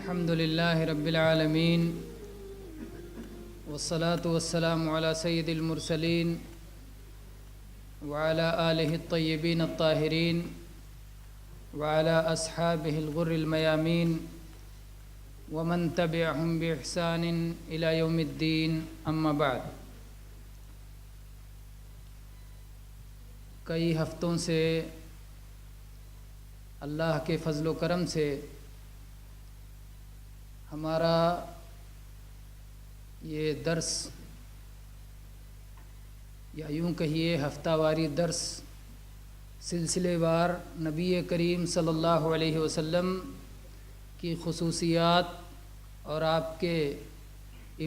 الحمد لله رب العالمين والصلاة والسلام على سيد المرسلين وعلى آله الطيبين الطاهرين وعلى أصحابه الغر الميامين ومن تبعهم بإحسان إلى يوم الدين أما بعد. کئی ہفتوں سے اللہ کے فضل و کرم سے ہمارا یہ درس یا یوں کہیے ہفتہ واری درس سلسلے وار نبی کریم صلی اللہ علیہ وسلم کی خصوصیات اور آپ کے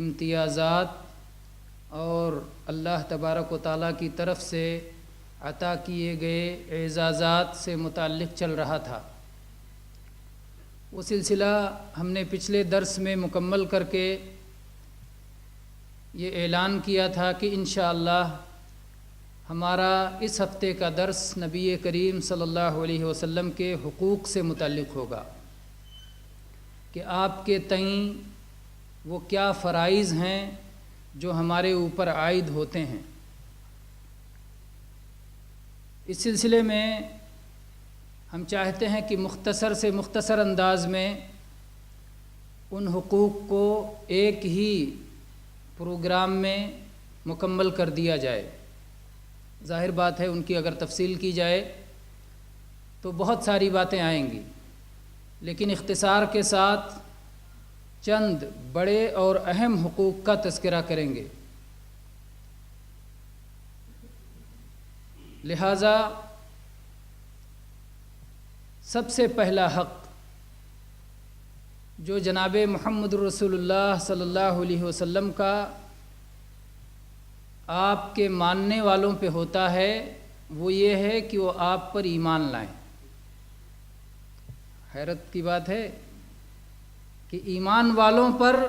امتیازات اور اللہ تبارک و تعالیٰ کی طرف سے عطا کیے گئے اعزازات سے متعلق چل رہا تھا. وہ سلسلہ ہم نے پچھلے درس میں مکمل کر کے یہ اعلان کیا تھا کہ انشاءاللہ ہمارا اس ہفتے کا درس نبی کریم صلی اللہ علیہ وسلم کے حقوق سے متعلق ہوگا کہ آپ کے تئیں وہ کیا فرائض ہیں جو ہمارے اوپر عائد ہوتے ہیں. اس سلسلے میں ہم چاہتے ہیں کہ مختصر سے مختصر انداز میں ان حقوق کو ایک ہی پروگرام میں مکمل کر دیا جائے. ظاہر بات ہے ان کی اگر تفصیل کی جائے تو بہت ساری باتیں آئیں گی، لیکن اختصار کے ساتھ چند بڑے اور اہم حقوق کا تذکرہ کریں گے. لہذا سب سے پہلا حق جو جناب محمد رسول اللہ صلی اللہ علیہ وسلم کا آپ کے ماننے والوں پہ ہوتا ہے وہ یہ ہے کہ وہ آپ پر ایمان لائیں. حیرت کی بات ہے کہ ایمان والوں پر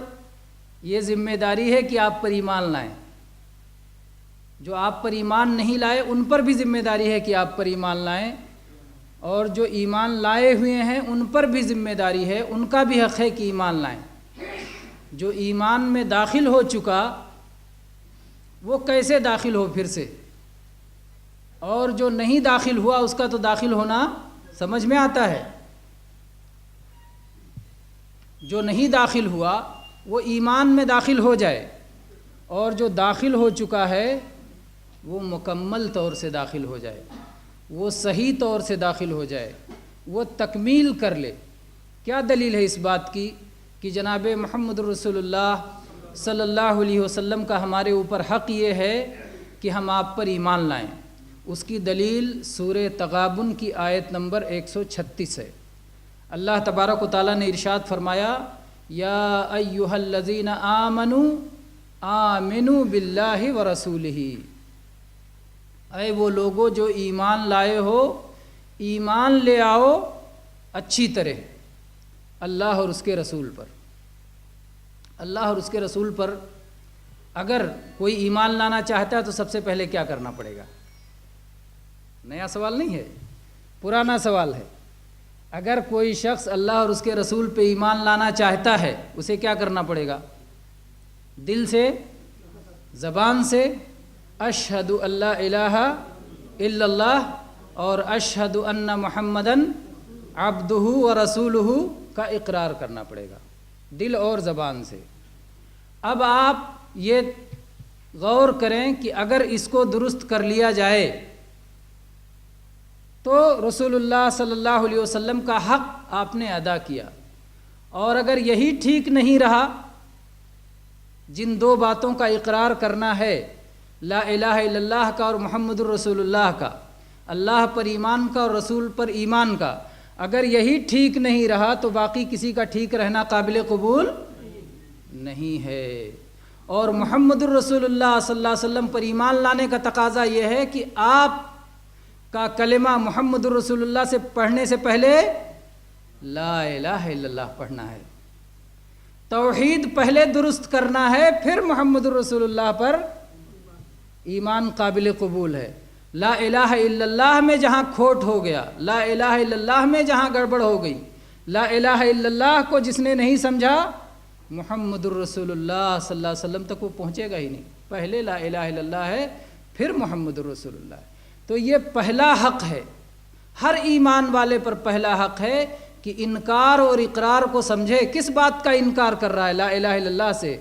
یہ ذمہ داری ہے کہ آپ پر ایمان لائیں. جو آپ پر ایمان نہیں لائے ان پر بھی ذمہ داری ہے کہ آپ پر ایمان لائیں، اور جو ایمان لائے ہوئے ہیں ان پر بھی ذمہ داری ہے، ان کا بھی حق ہے کہ ایمان لائیں. جو ایمان میں داخل ہو چکا وہ کیسے داخل ہو پھر سے، اور جو نہیں داخل ہوا اس کا تو داخل ہونا سمجھ میں آتا ہے. جو نہیں داخل ہوا وہ ایمان میں داخل ہو جائے، اور جو داخل ہو چکا ہے وہ مکمل طور سے داخل ہو جائے، وہ صحیح طور سے داخل ہو جائے، وہ تکمیل کر لے. کیا دلیل ہے اس بات کی کہ جناب محمد رسول اللہ صلی اللہ علیہ وسلم کا ہمارے اوپر حق یہ ہے کہ ہم آپ پر ایمان لائیں؟ اس کی دلیل سورہ تغابن کی آیت نمبر 136 ہے. اللہ تبارک و تعالیٰ نے ارشاد فرمایا یا ایھا الذین آمنوا آمنوا باللہ ورسولہ، اے وہ لوگو جو ایمان لائے ہو ایمان لے آؤ اچھی طرح اللہ اور اس کے رسول پر. اللہ اور اس کے رسول پر اگر کوئی ایمان لانا چاہتا ہے تو سب سے پہلے کیا کرنا پڑے گا؟ نیا سوال نہیں ہے، پرانا سوال ہے. اگر کوئی شخص اللہ اور اس کے رسول پہ ایمان لانا چاہتا ہے اسے کیا کرنا پڑے گا؟ دل سے، زبان سے اشہد اللہ الہ الا اللہ اور اشہد ان محمدن عبدہ ورسولہ کا اقرار کرنا پڑے گا، دل اور زبان سے. اب آپ یہ غور کریں کہ اگر اس کو درست کر لیا جائے تو رسول اللہ صلی اللہ علیہ وسلم کا حق آپ نے ادا کیا. اور اگر یہی ٹھیک نہیں رہا، جن دو باتوں کا اقرار کرنا ہے، لا الہ الا اللہ کا اور محمد الرسول اللہ کا، اللہ پر ایمان کا اور رسول پر ایمان کا، اگر یہی ٹھیک نہیں رہا تو باقی کسی کا ٹھیک رہنا قابل قبول نہیں ہے. اور محمد الرسول اللہ صلی اللہ علیہ وسلم پر ایمان لانے کا تقاضا یہ ہے کہ آپ کا کلمہ محمد الرسول اللہ سے پڑھنے سے پہلے لا الہ الا اللہ پڑھنا ہے. توحید پہلے درست کرنا ہے، پھر محمد الرسول اللہ پر ایمان قابل قبول ہے. لا الہ الا اللہ میں جہاں کھوٹ ہو گیا، لا الہ الا اللہ میں جہاں گڑبڑ ہو گئی، لا الہ الا اللہ کو جس نے نہیں سمجھا محمد الرسول اللہ صلی اللہ علیہ وسلم تک وہ پہنچے گا ہی نہیں. پہلے لا الہ الا اللہ ہے، پھر محمد الرسول اللہ ہے. تو یہ پہلا حق ہے، ہر ایمان والے پر پہلا حق ہے کہ انکار اور اقرار کو سمجھے. کس بات کا انکار کر رہا ہے لا الہ الا اللہ سے،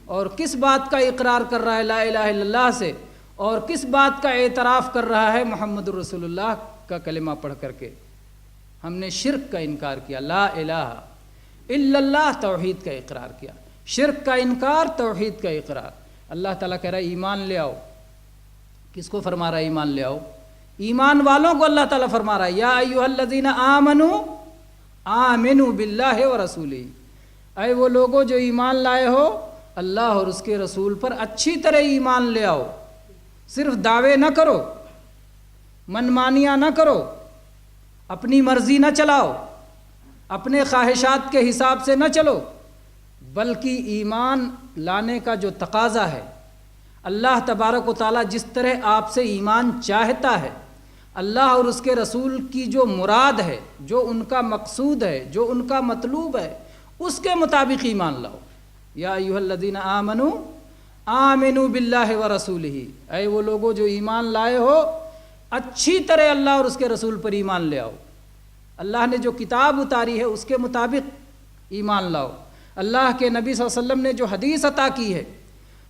اور کس بات کا اقرار کر رہا ہے لا الہ الا اللہ سے، اور کس بات کا اعتراف کر رہا ہے محمد الرسول اللہ کا کلمہ پڑھ کر کے. ہم نے شرک کا انکار کیا، لا الہ الا اللہ توحید کا اقرار کیا. شرک کا انکار، توحید کا اقرار. اللہ تعالیٰ کہہ رہا ہے ایمان لے آؤ. کس کو فرما رہا ہے ایمان لے آؤ؟ ایمان والوں کو اللہ تعالیٰ فرما رہا ہے یا ایھا الذین آمنوا آمنوا باللہ ورسولہ. اے وہ لوگوں جو ایمان لائے ہو اللہ اور اس کے رسول پر اچھی طرح ایمان لے آؤ. صرف دعوے نہ کرو، منمانیاں نہ کرو، اپنی مرضی نہ چلاؤ، اپنے خواہشات کے حساب سے نہ چلو، بلکہ ایمان لانے کا جو تقاضا ہے، اللہ تبارک و تعالیٰ جس طرح آپ سے ایمان چاہتا ہے، اللہ اور اس کے رسول کی جو مراد ہے، جو ان کا مقصود ہے، جو ان کا مطلوب ہے، اس کے مطابق ایمان لاؤ. یا ایھا الذین آمنوا آمنوا باللہ ورسولہ. اے وہ لوگوں جو ایمان لائے ہو اچھی طرح اللہ اور اس کے رسول پر ایمان لے آؤ. اللہ نے جو کتاب اتاری ہے اس کے مطابق ایمان لاؤ. اللہ کے نبی صلی اللہ علیہ وسلم نے جو حدیث عطا کی ہے،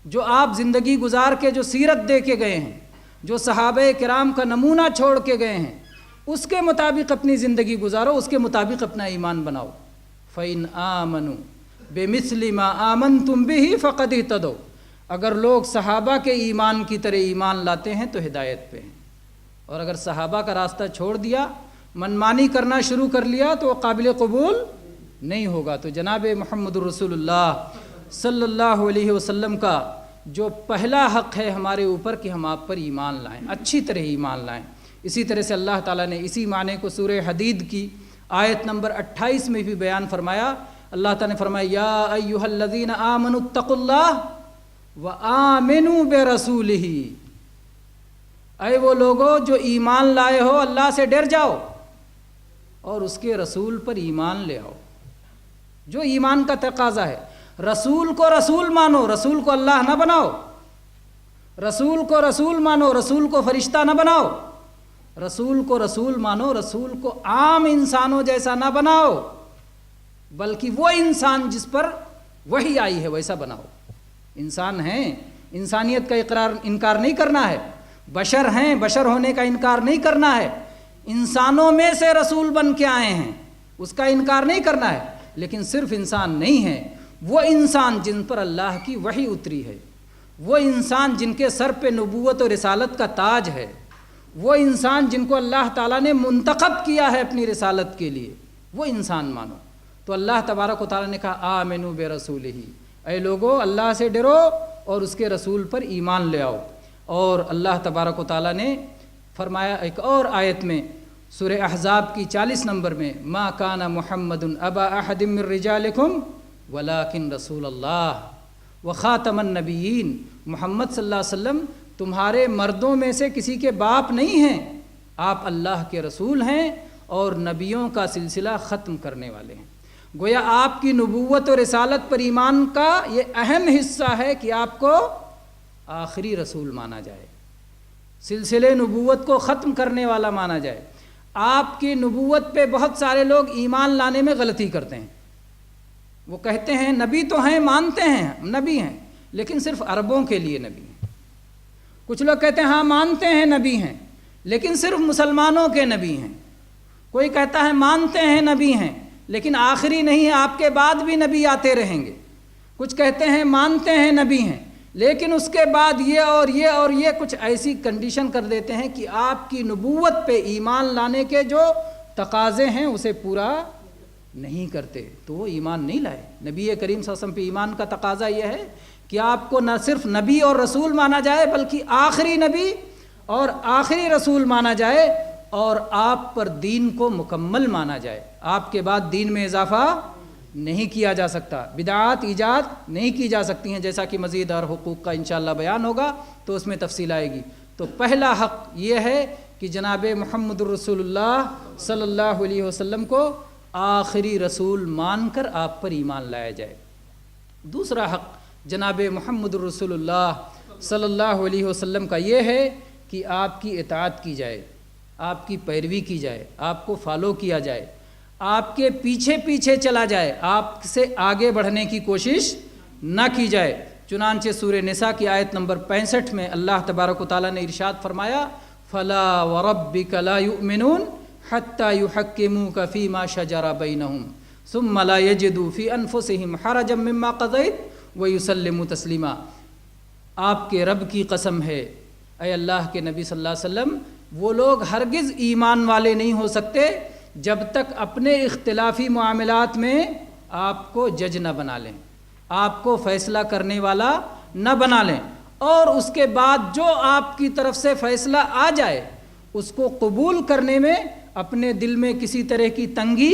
جو آپ زندگی گزار کے جو سیرت دے کے گئے ہیں، جو صحابہ کرام کا نمونہ چھوڑ کے گئے ہیں، اس کے مطابق اپنی زندگی گزارو، اس کے مطابق اپنا ایمان بناؤ. فَإِنْ آمَنُوا بِمِثْلِ مَا آمَنْتُمْ بِهِ فَقَدْ اهْتَدَوْا. اگر لوگ صحابہ کے ایمان کی طرح ایمان لاتے ہیں تو ہدایت پہ ہیں، اور اگر صحابہ کا راستہ چھوڑ دیا، منمانی کرنا شروع کر لیا تو وہ قابل قبول نہیں ہوگا. تو جناب محمد الرسول اللہ صلی اللہ علیہ وسلم کا جو پہلا حق ہے ہمارے اوپر کہ ہم آپ پر ایمان لائیں، اچھی طرح ایمان لائیں. اسی طرح سے اللہ تعالیٰ نے اسی معنی کو سورہ حدید کی آیت نمبر 28 میں بھی بیان فرمایا. اللہ تعالیٰ نے فرمایا یا ایھا الذین آمنوا اتقوا اللہ وآمنوا برسولہ. اے وہ لوگوں جو ایمان لائے ہو اللہ سے ڈر جاؤ اور اس کے رسول پر ایمان لے آؤ. جو ایمان کا تقاضا ہے، رسول کو رسول مانو، رسول کو اللہ نہ بناؤ. رسول کو رسول مانو، رسول کو فرشتہ نہ بناؤ. رسول کو رسول مانو، رسول کو عام انسانوں جیسا نہ بناؤ، بلکہ وہ انسان جس پر وحی آئی ہے ویسا بناؤ. انسان ہیں، انسانیت کا انکار نہیں کرنا ہے. بشر ہیں، بشر ہونے کا انکار نہیں کرنا ہے. انسانوں میں سے رسول بن کے آئے ہیں، اس کا انکار نہیں کرنا ہے. لیکن صرف انسان نہیں ہیں، وہ انسان جن پر اللہ کی وحی اتری ہے، وہ انسان جن کے سر پہ نبوت اور رسالت کا تاج ہے، وہ انسان جن کو اللہ تعالیٰ نے منتخب کیا ہے اپنی رسالت کے لیے، وہ انسان مانو. تو اللہ تبارک و تعالیٰ نے کہا آمنوا برسولہ. اے لوگو اللہ سے ڈرو اور اس کے رسول پر ایمان لے آؤ. اور اللہ تبارک و تعالیٰ نے فرمایا ایک اور آیت میں سورہ احزاب کی 40 نمبر میں ما کان محمد ابا احد من رجالکم ولکن رسول اللہ وخاتم النبیین. محمد صلی اللہ علیہ وسلم تمہارے مردوں میں سے کسی کے باپ نہیں ہیں، آپ اللہ کے رسول ہیں اور نبیوں کا سلسلہ ختم کرنے والے ہیں. گویا آپ کی نبوت اور رسالت پر ایمان کا یہ اہم حصہ ہے کہ آپ کو آخری رسول مانا جائے، سلسلے نبوت کو ختم کرنے والا مانا جائے. آپ کی نبوت پہ بہت سارے لوگ ایمان لانے میں غلطی کرتے ہیں. وہ کہتے ہیں نبی تو ہیں، مانتے ہیں نبی ہیں، لیکن صرف عربوں کے لیے نبی ہیں. کچھ لوگ کہتے ہیں ہاں مانتے ہیں نبی ہیں، لیکن صرف مسلمانوں کے نبی ہیں. کوئی کہتا ہے مانتے ہیں نبی ہیں، لیکن آخری نہیں ہے، آپ کے بعد بھی نبی آتے رہیں گے. کچھ کہتے ہیں مانتے ہیں نبی ہیں، لیکن اس کے بعد یہ اور یہ اور یہ کچھ ایسی کنڈیشن کر دیتے ہیں کہ آپ کی نبوت پہ ایمان لانے کے جو تقاضے ہیں اسے پورا نہیں کرتے، تو وہ ایمان نہیں لائے. نبی کریم صلی اللہ علیہ وسلم پہ ایمان کا تقاضا یہ ہے کہ آپ کو نہ صرف نبی اور رسول مانا جائے بلکہ آخری نبی اور آخری رسول مانا جائے، اور آپ پر دین کو مکمل مانا جائے. آپ کے بعد دین میں اضافہ نہیں کیا جا سکتا، بدعات ایجاد نہیں کی جا سکتی ہیں، جیسا کہ مزید اور حقوق کا انشاءاللہ بیان ہوگا تو اس میں تفصیل آئے گی. تو پہلا حق یہ ہے کہ جناب محمد الرسول اللہ صلی اللہ علیہ وسلم کو آخری رسول مان کر آپ پر ایمان لایا جائے۔ دوسرا حق جناب محمد رسول اللہ صلی اللہ علیہ وسلم کا یہ ہے کہ آپ کی اطاعت کی جائے، آپ کی پیروی کی جائے، آپ کو فالو کیا جائے، آپ کے پیچھے پیچھے چلا جائے، آپ سے آگے بڑھنے کی کوشش نہ کی جائے۔ چنانچہ سورہ نساء کی آیت نمبر 65 میں اللہ تبارک و تعالیٰ نے ارشاد فرمایا فَلَا وَرَبِّكَ لَا يُؤْمِنُونَ حَتَّى يُحَكِّمُوكَ فِي مَا شَجَرَ بَيْنَهُمْ ثُمَّ لَا يَجِدُوا فِي أَنفُسِهِمْ حَرَجًا مِّمَّا قَضَيْتَ وَيُسَلِّمُوا تَسْلِيمًا۔ آپ کے رب کی قسم ہے اے اللہ کے نبی صلی اللہ علیہ وسلم، وہ لوگ ہرگز ایمان والے نہیں ہو سکتے جب تک اپنے اختلافی معاملات میں آپ کو جج نہ بنا لیں، آپ کو فیصلہ کرنے والا نہ بنا لیں، اور اس کے بعد جو آپ کی طرف سے فیصلہ آ جائے اس کو قبول کرنے میں اپنے دل میں کسی طرح کی تنگی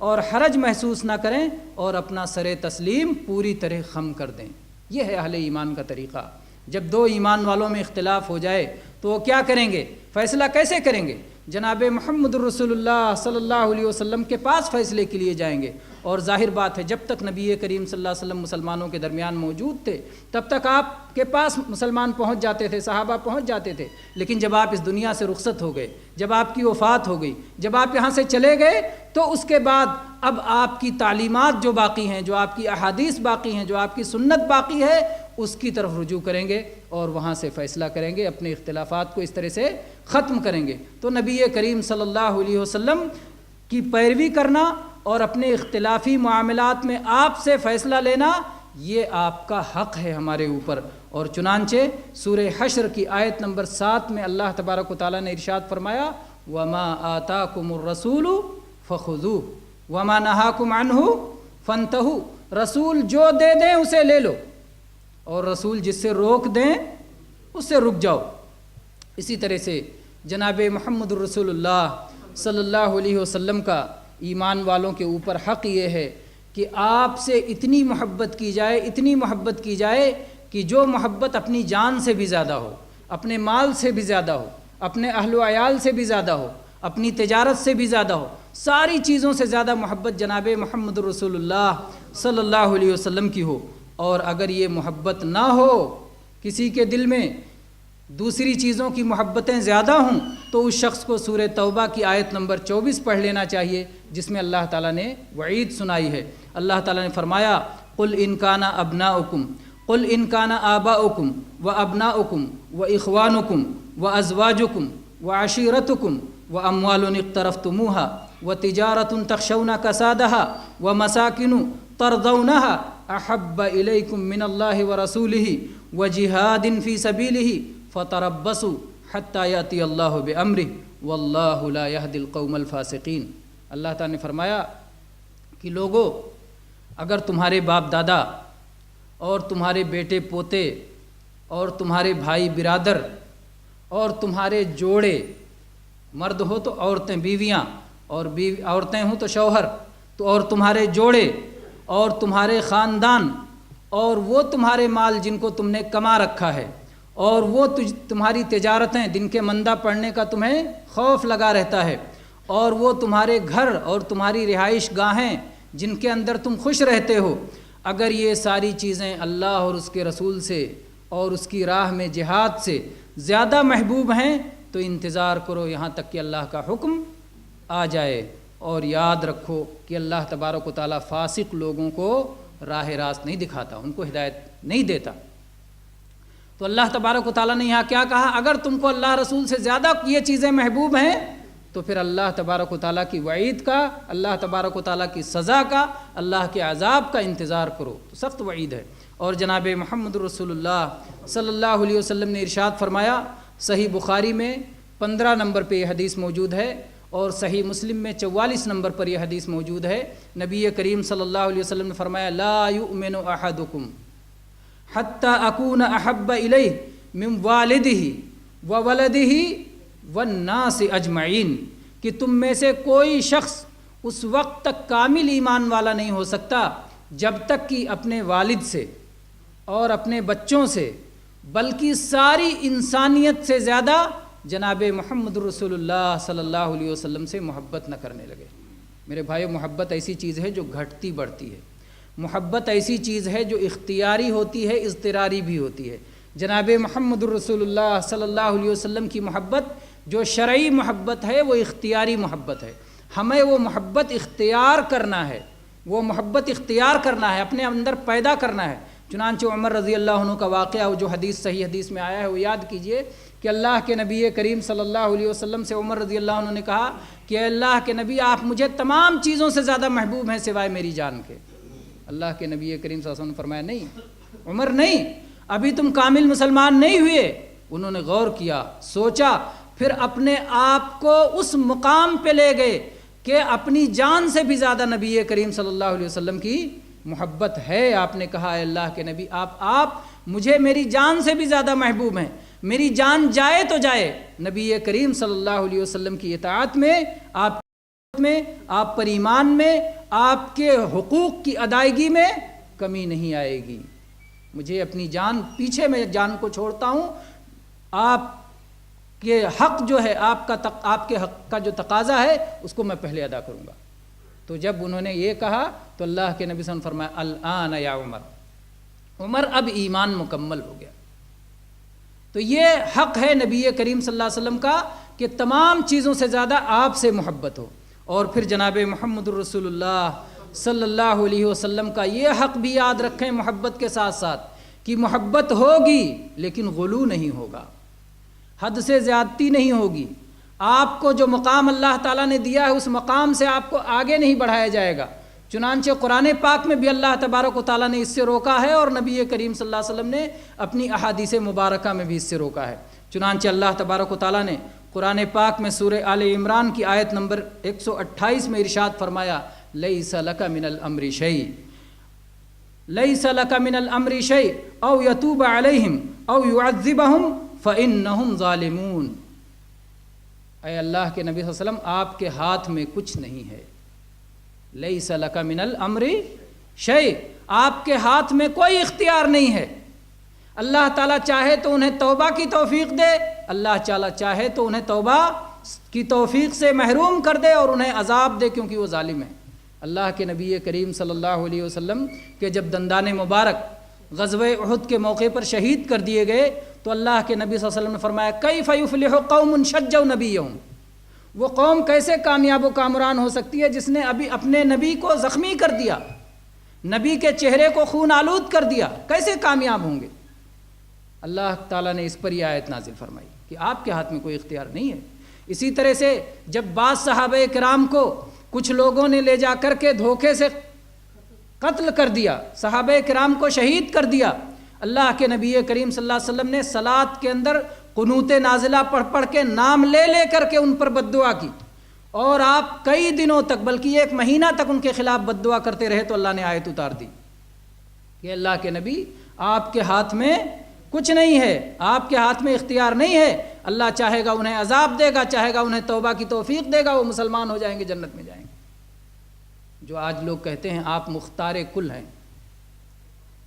اور حرج محسوس نہ کریں اور اپنا سر تسلیم پوری طرح خم کر دیں۔ یہ ہے اہل ایمان کا طریقہ۔ جب دو ایمان والوں میں اختلاف ہو جائے تو وہ کیا کریں گے؟ فیصلہ کیسے کریں گے؟ جناب محمد رسول اللہ صلی اللہ علیہ وسلم کے پاس فیصلے کے لیے جائیں گے، اور ظاہر بات ہے جب تک نبی کریم صلی اللہ علیہ وسلم مسلمانوں کے درمیان موجود تھے تب تک آپ کے پاس مسلمان پہنچ جاتے تھے، صحابہ پہنچ جاتے تھے، لیکن جب آپ اس دنیا سے رخصت ہو گئے، جب آپ کی وفات ہو گئی، جب آپ یہاں سے چلے گئے، تو اس کے بعد اب آپ کی تعلیمات جو باقی ہیں، جو آپ کی احادیث باقی ہیں، جو آپ کی سنت باقی ہے، اس کی طرف رجوع کریں گے اور وہاں سے فیصلہ کریں گے، اپنے اختلافات کو اس طرح سے ختم کریں گے۔ تو نبی کریم صلی اللہ علیہ وسلم کی پیروی کرنا اور اپنے اختلافی معاملات میں آپ سے فیصلہ لینا، یہ آپ کا حق ہے ہمارے اوپر۔ اور چنانچہ سورہ حشر کی آیت نمبر 7 میں اللہ تبارک و تعالیٰ نے ارشاد فرمایا وَمَا آتَاكُمُ الرَّسُولُ فَخُذُوهُ وَمَا نَهَاكُمْ عَنْهُ فَانْتَهُوا، رسول جو دے دیں اسے لے لو، اور رسول جس سے روک دیں اس سے رک جاؤ۔ اسی طرح سے جناب محمد رسول اللہ صلی اللہ علیہ وسلم کا ایمان والوں کے اوپر حق یہ ہے کہ آپ سے اتنی محبت کی جائے، اتنی محبت کی جائے کہ جو محبت اپنی جان سے بھی زیادہ ہو، اپنے مال سے بھی زیادہ ہو، اپنے اہل و عیال سے بھی زیادہ ہو، اپنی تجارت سے بھی زیادہ ہو، ساری چیزوں سے زیادہ محبت جناب محمد رسول اللہ صلی اللہ علیہ وسلم کی ہو۔ اور اگر یہ محبت نہ ہو، کسی کے دل میں دوسری چیزوں کی محبتیں زیادہ ہوں، تو اس شخص کو سورہ توبہ کی آیت نمبر 24 پڑھ لینا چاہیے، جس میں اللہ تعالیٰ نے وعید سنائی ہے۔ اللہ تعالیٰ نے فرمایا قُلْ إِنْ كَانَ أَبْنَاؤُكُمْ قُلْ إِنْ كَانَ آبَاؤُكُمْ وَأَبْنَاؤُكُمْ وَإِخْوَانُكُمْ وَأَزْوَاجُكُمْ وَعَشِيرَتُكُمْ وَأَمْوَالٌ اقْتَرَفْتُمُوهَا وَتِجَارَةٌ تَخْشَوْنَ كَسَادَهَا وَمَسَاكِنُ تَرْضَوْنَهَا أَحَبَّ إِلَيْكُم مِّنَ اللَّهِ وَرَسُولِهِ وَجِهَادٍ فِي سَبِيلِهِ فَتَرَبَّصُوا حَتَّى يَأْتِيَ اللَّهُ بِأَمْرِهِ وَاللَّهُ لَا يَهْدِي الْقَوْمَ الْفَاسِقِينَ۔ اللہ تعالیٰ نے فرمایا کہ لوگو، اگر تمہارے باپ دادا اور تمہارے بیٹے پوتے اور تمہارے بھائی برادر اور تمہارے جوڑے، مرد ہو تو عورتیں بیویاں، اور عورتیں ہوں تو شوہر، تو اور تمہارے جوڑے اور تمہارے خاندان اور وہ تمہارے مال جن کو تم نے کما رکھا ہے، اور وہ تمہاری تجارتیں جن کے مندہ پڑنے کا تمہیں خوف لگا رہتا ہے، اور وہ تمہارے گھر اور تمہاری رہائش گاہیں جن کے اندر تم خوش رہتے ہو، اگر یہ ساری چیزیں اللہ اور اس کے رسول سے اور اس کی راہ میں جہاد سے زیادہ محبوب ہیں تو انتظار کرو یہاں تک کہ اللہ کا حکم آ جائے۔ اور یاد رکھو کہ اللہ تبارک و تعالیٰ فاسق لوگوں کو راہ راست نہیں دکھاتا، ان کو ہدایت نہیں دیتا۔ تو اللہ تبارک و تعالیٰ نے یہاں کیا کہا؟ اگر تم کو اللہ رسول سے زیادہ یہ چیزیں محبوب ہیں تو پھر اللہ تبارک و تعالیٰ کی وعید کا، اللہ تبارک و تعالیٰ کی سزا کا، اللہ کے عذاب کا انتظار کرو۔ تو سخت وعید ہے۔ اور جناب محمد رسول اللہ صلی اللہ علیہ وسلم نے ارشاد فرمایا، صحیح بخاری میں 15 نمبر پہ یہ حدیث موجود ہے، اور صحیح مسلم میں 44 نمبر پر یہ حدیث موجود ہے۔ نبی کریم صلی اللہ علیہ وسلم نے فرمایا لا یؤمن احدکم حتی اکون احب الیہ من والدہ وولدہ والناس اجمعین، کہ تم میں سے کوئی شخص اس وقت تک کامل ایمان والا نہیں ہو سکتا جب تک کہ اپنے والد سے اور اپنے بچوں سے بلکہ ساری انسانیت سے زیادہ جناب محمد رسول اللہ صلی اللہ علیہ وسلم سے محبت نہ کرنے لگے۔ میرے بھائیو، محبت ایسی چیز ہے جو گھٹتی بڑھتی ہے، محبت ایسی چیز ہے جو اختیاری ہوتی ہے، اضطراری بھی ہوتی ہے۔ جناب محمد الرسول اللہ صلی اللہ علیہ وسلم کی محبت جو شرعی محبت ہے وہ اختیاری محبت ہے، ہمیں وہ محبت اختیار کرنا ہے، وہ محبت اختیار کرنا ہے، اپنے اندر پیدا کرنا ہے۔ چنانچہ عمر رضی اللہ عنہ کا واقعہ جو صحیح حدیث میں آیا ہے وہ یاد کیجئے کہ اللہ کے نبی کریم صلی اللہ علیہ وسلم سے عمر رضی اللہ عنہ نے کہا کہ اے اللہ کے نبی، آپ مجھے تمام چیزوں سے زیادہ محبوب ہیں سوائے میری جان کے۔ اللہ کے نبی کریم صلی اللہ علیہ وسلم نے فرمایا نہیں عمر، نہیں، ابھی تم کامل مسلمان نہیں ہوئے۔ انہوں نے غور کیا، سوچا، پھر اپنے آپ کو اس مقام پہ لے گئے کہ اپنی جان سے بھی زیادہ نبی کریم صلی اللہ علیہ وسلم کی محبت ہے۔ آپ نے کہا اے اللہ کے نبی، آپ مجھے میری جان سے بھی زیادہ محبوب ہیں، میری جان جائے تو جائے، نبی کریم صلی اللہ علیہ وسلم کی اطاعت میں، آپ پر ایمان میں، آپ کے حقوق کی ادائیگی میں کمی نہیں آئے گی۔ مجھے اپنی جان پیچھے، میں جان کو چھوڑتا ہوں، آپ کے حق جو ہے، آپ کے حق کا جو تقاضا ہے اس کو میں پہلے ادا کروں گا۔ تو جب انہوں نے یہ کہا تو اللہ کے نبی صلی اللہ علیہ وسلم نے فرمایا الآن یا عمر، اب ایمان مکمل ہو گیا۔ تو یہ حق ہے نبی کریم صلی اللہ علیہ وسلم کا کہ تمام چیزوں سے زیادہ آپ سے محبت ہو۔ اور پھر جناب محمد الرسول اللہ صلی اللہ علیہ وسلم کا یہ حق بھی یاد رکھیں محبت کے ساتھ ساتھ کہ محبت ہوگی لیکن غلو نہیں ہوگا، حد سے زیادتی نہیں ہوگی۔ آپ کو جو مقام اللہ تعالیٰ نے دیا ہے اس مقام سے آپ کو آگے نہیں بڑھایا جائے گا۔ چنانچہ قرآن پاک میں بھی اللہ تبارک و تعالیٰ نے اس سے روکا ہے، اور نبی کریم صلی اللہ علیہ وسلم نے اپنی احادیث مبارکہ میں بھی اس سے روکا ہے۔ چنانچہ اللہ تبارک و تعالیٰ نے قرآن پاک میں سورہ آل عمران کی آیت نمبر 128 میں ارشاد فرمایا لیس لک من الامر شیء، لیس لک من الامر شیء او یتوب علیہم او یعذبہم فانہم ظالمون۔ اے اللہ کے نبی صلی اللہ علیہ وسلم، آپ کے ہاتھ میں کچھ نہیں ہے، لیس لک من الامر شیء، آپ کے ہاتھ میں کوئی اختیار نہیں ہے۔ اللہ تعالیٰ چاہے تو انہیں توبہ کی توفیق دے، اللہ تعالیٰ چاہے تو انہیں توبہ کی توفیق سے محروم کر دے اور انہیں عذاب دے، کیونکہ وہ ظالم ہیں۔ اللہ کے نبی کریم صلی اللہ علیہ وسلم کے جب دندان مبارک غزوہ احد کے موقع پر شہید کر دیے گئے تو اللہ کے نبی صلی اللہ علیہ وسلم نے فرمایا کیف یفلح قوم شجوا نبیہم، وہ قوم کیسے کامیاب و کامران ہو سکتی ہے جس نے ابھی اپنے نبی کو زخمی کر دیا، نبی کے چہرے کو خون آلود کر دیا، کیسے کامیاب ہوں گے؟ اللہ تعالیٰ نے اس پر یہ آیت نازل فرمائی کہ آپ کے ہاتھ میں کوئی اختیار نہیں ہے۔ اسی طرح سے جب بعض صحابہ کرام کو کچھ لوگوں نے لے جا کر کے دھوکے سے قتل کر دیا، صحابہ کرام کو شہید کر دیا، اللہ کے نبی کریم صلی اللہ علیہ وسلم نے صلاۃ کے اندر قنوت نازلہ پڑھ پڑھ کے نام لے لے کر کے ان پر بد دعا کی، اور آپ کئی دنوں تک بلکہ 1 مہینہ تک ان کے خلاف بد دعا کرتے رہے تو اللہ نے آیت اتار دی کہ اللہ کے نبی آپ کے ہاتھ میں کچھ نہیں ہے، آپ کے ہاتھ میں اختیار نہیں ہے، اللہ چاہے گا انہیں عذاب دے گا، چاہے گا انہیں توبہ کی توفیق دے گا، وہ مسلمان ہو جائیں گے، جنت میں جائیں گے۔ جو آج لوگ کہتے ہیں آپ مختار کل ہیں،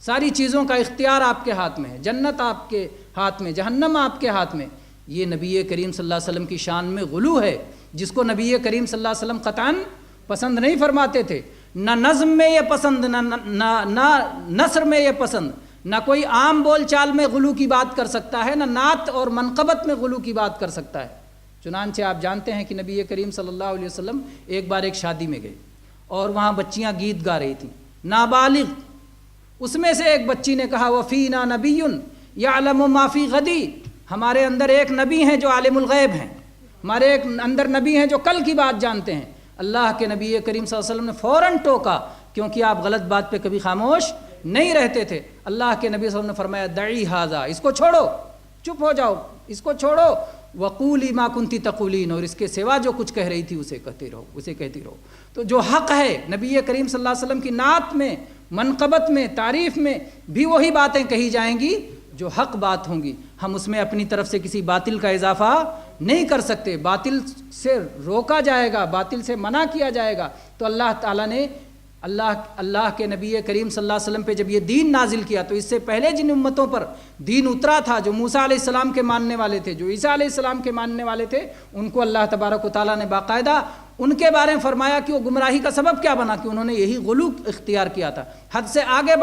ساری چیزوں کا اختیار آپ کے ہاتھ میں ہے، جنت آپ کے ہاتھ میں، جہنم آپ کے ہاتھ میں، یہ نبی کریم صلی اللہ علیہ وسلم کی شان میں غلو ہے، جس کو نبی کریم صلی اللہ علیہ وسلم قطعاً پسند نہیں فرماتے تھے۔ نہ نظم میں یہ پسند، نہ نثر میں یہ پسند، نہ کوئی عام بول چال میں غلو کی بات کر سکتا ہے، نہ نعت اور منقبت میں غلو کی بات کر سکتا ہے۔ چنانچہ آپ جانتے ہیں کہ نبی کریم صلی اللہ علیہ وسلم ایک بار ایک شادی میں گئے اور وہاں بچیاں گیت گا رہی تھیں، نابالغ، اس میں سے ایک بچی نے کہا وَفِينَا نَبِيٌّ يَعْلَمُ مَا فِي غَدِ، ہمارے اندر ایک نبی ہیں جو عالم الغیب ہیں، ہمارے ایک اندر نبی ہیں جو کل کی بات جانتے ہیں۔ اللہ کے نبی کریم صلی اللہ علیہ وسلم نے فوراً ٹوکا، کیونکہ آپ غلط بات پہ کبھی خاموش نہیں رہتے تھے۔ اللہ کے نبی صلی اللہ علیہ وسلم نے فرمایا دعی ھذا، اس کو چھوڑو، چپ ہو جاؤ، اس کو چھوڑو، وقولی ما کنتی تقولین، اور اس کے سوا جو کچھ کہہ رہی تھی اسے کہتی رہو، اسے کہتی رہو۔ تو جو حق ہے نبی کریم صلی اللہ علیہ وسلم کی نعت میں، منقبت میں، تعریف میں بھی وہی باتیں کہی جائیں گی جو حق بات ہوں گی، ہم اس میں اپنی طرف سے کسی باطل کا اضافہ نہیں کر سکتے، باطل سے روکا جائے گا، باطل سے منع کیا جائے گا۔ تو اللہ تعالیٰ نے اللہ کے نبی کریم صلی اللہ علیہ وسلم پہ جب یہ دین نازل کیا تو اس سے پہلے جن امتوں پر دین اترا تھا، جو موسیٰ علیہ السلام کے ماننے والے تھے، جو عیسیٰ علیہ السلام کے ماننے والے تھے، ان کو اللہ تبارک و تعالیٰ نے باقاعدہ ان کے بارے میں فرمایا کہ وہ گمراہی کا سبب کیا بنا کہ انہوں نے یہی غلو اختیار کیا تھا، حد سے آگے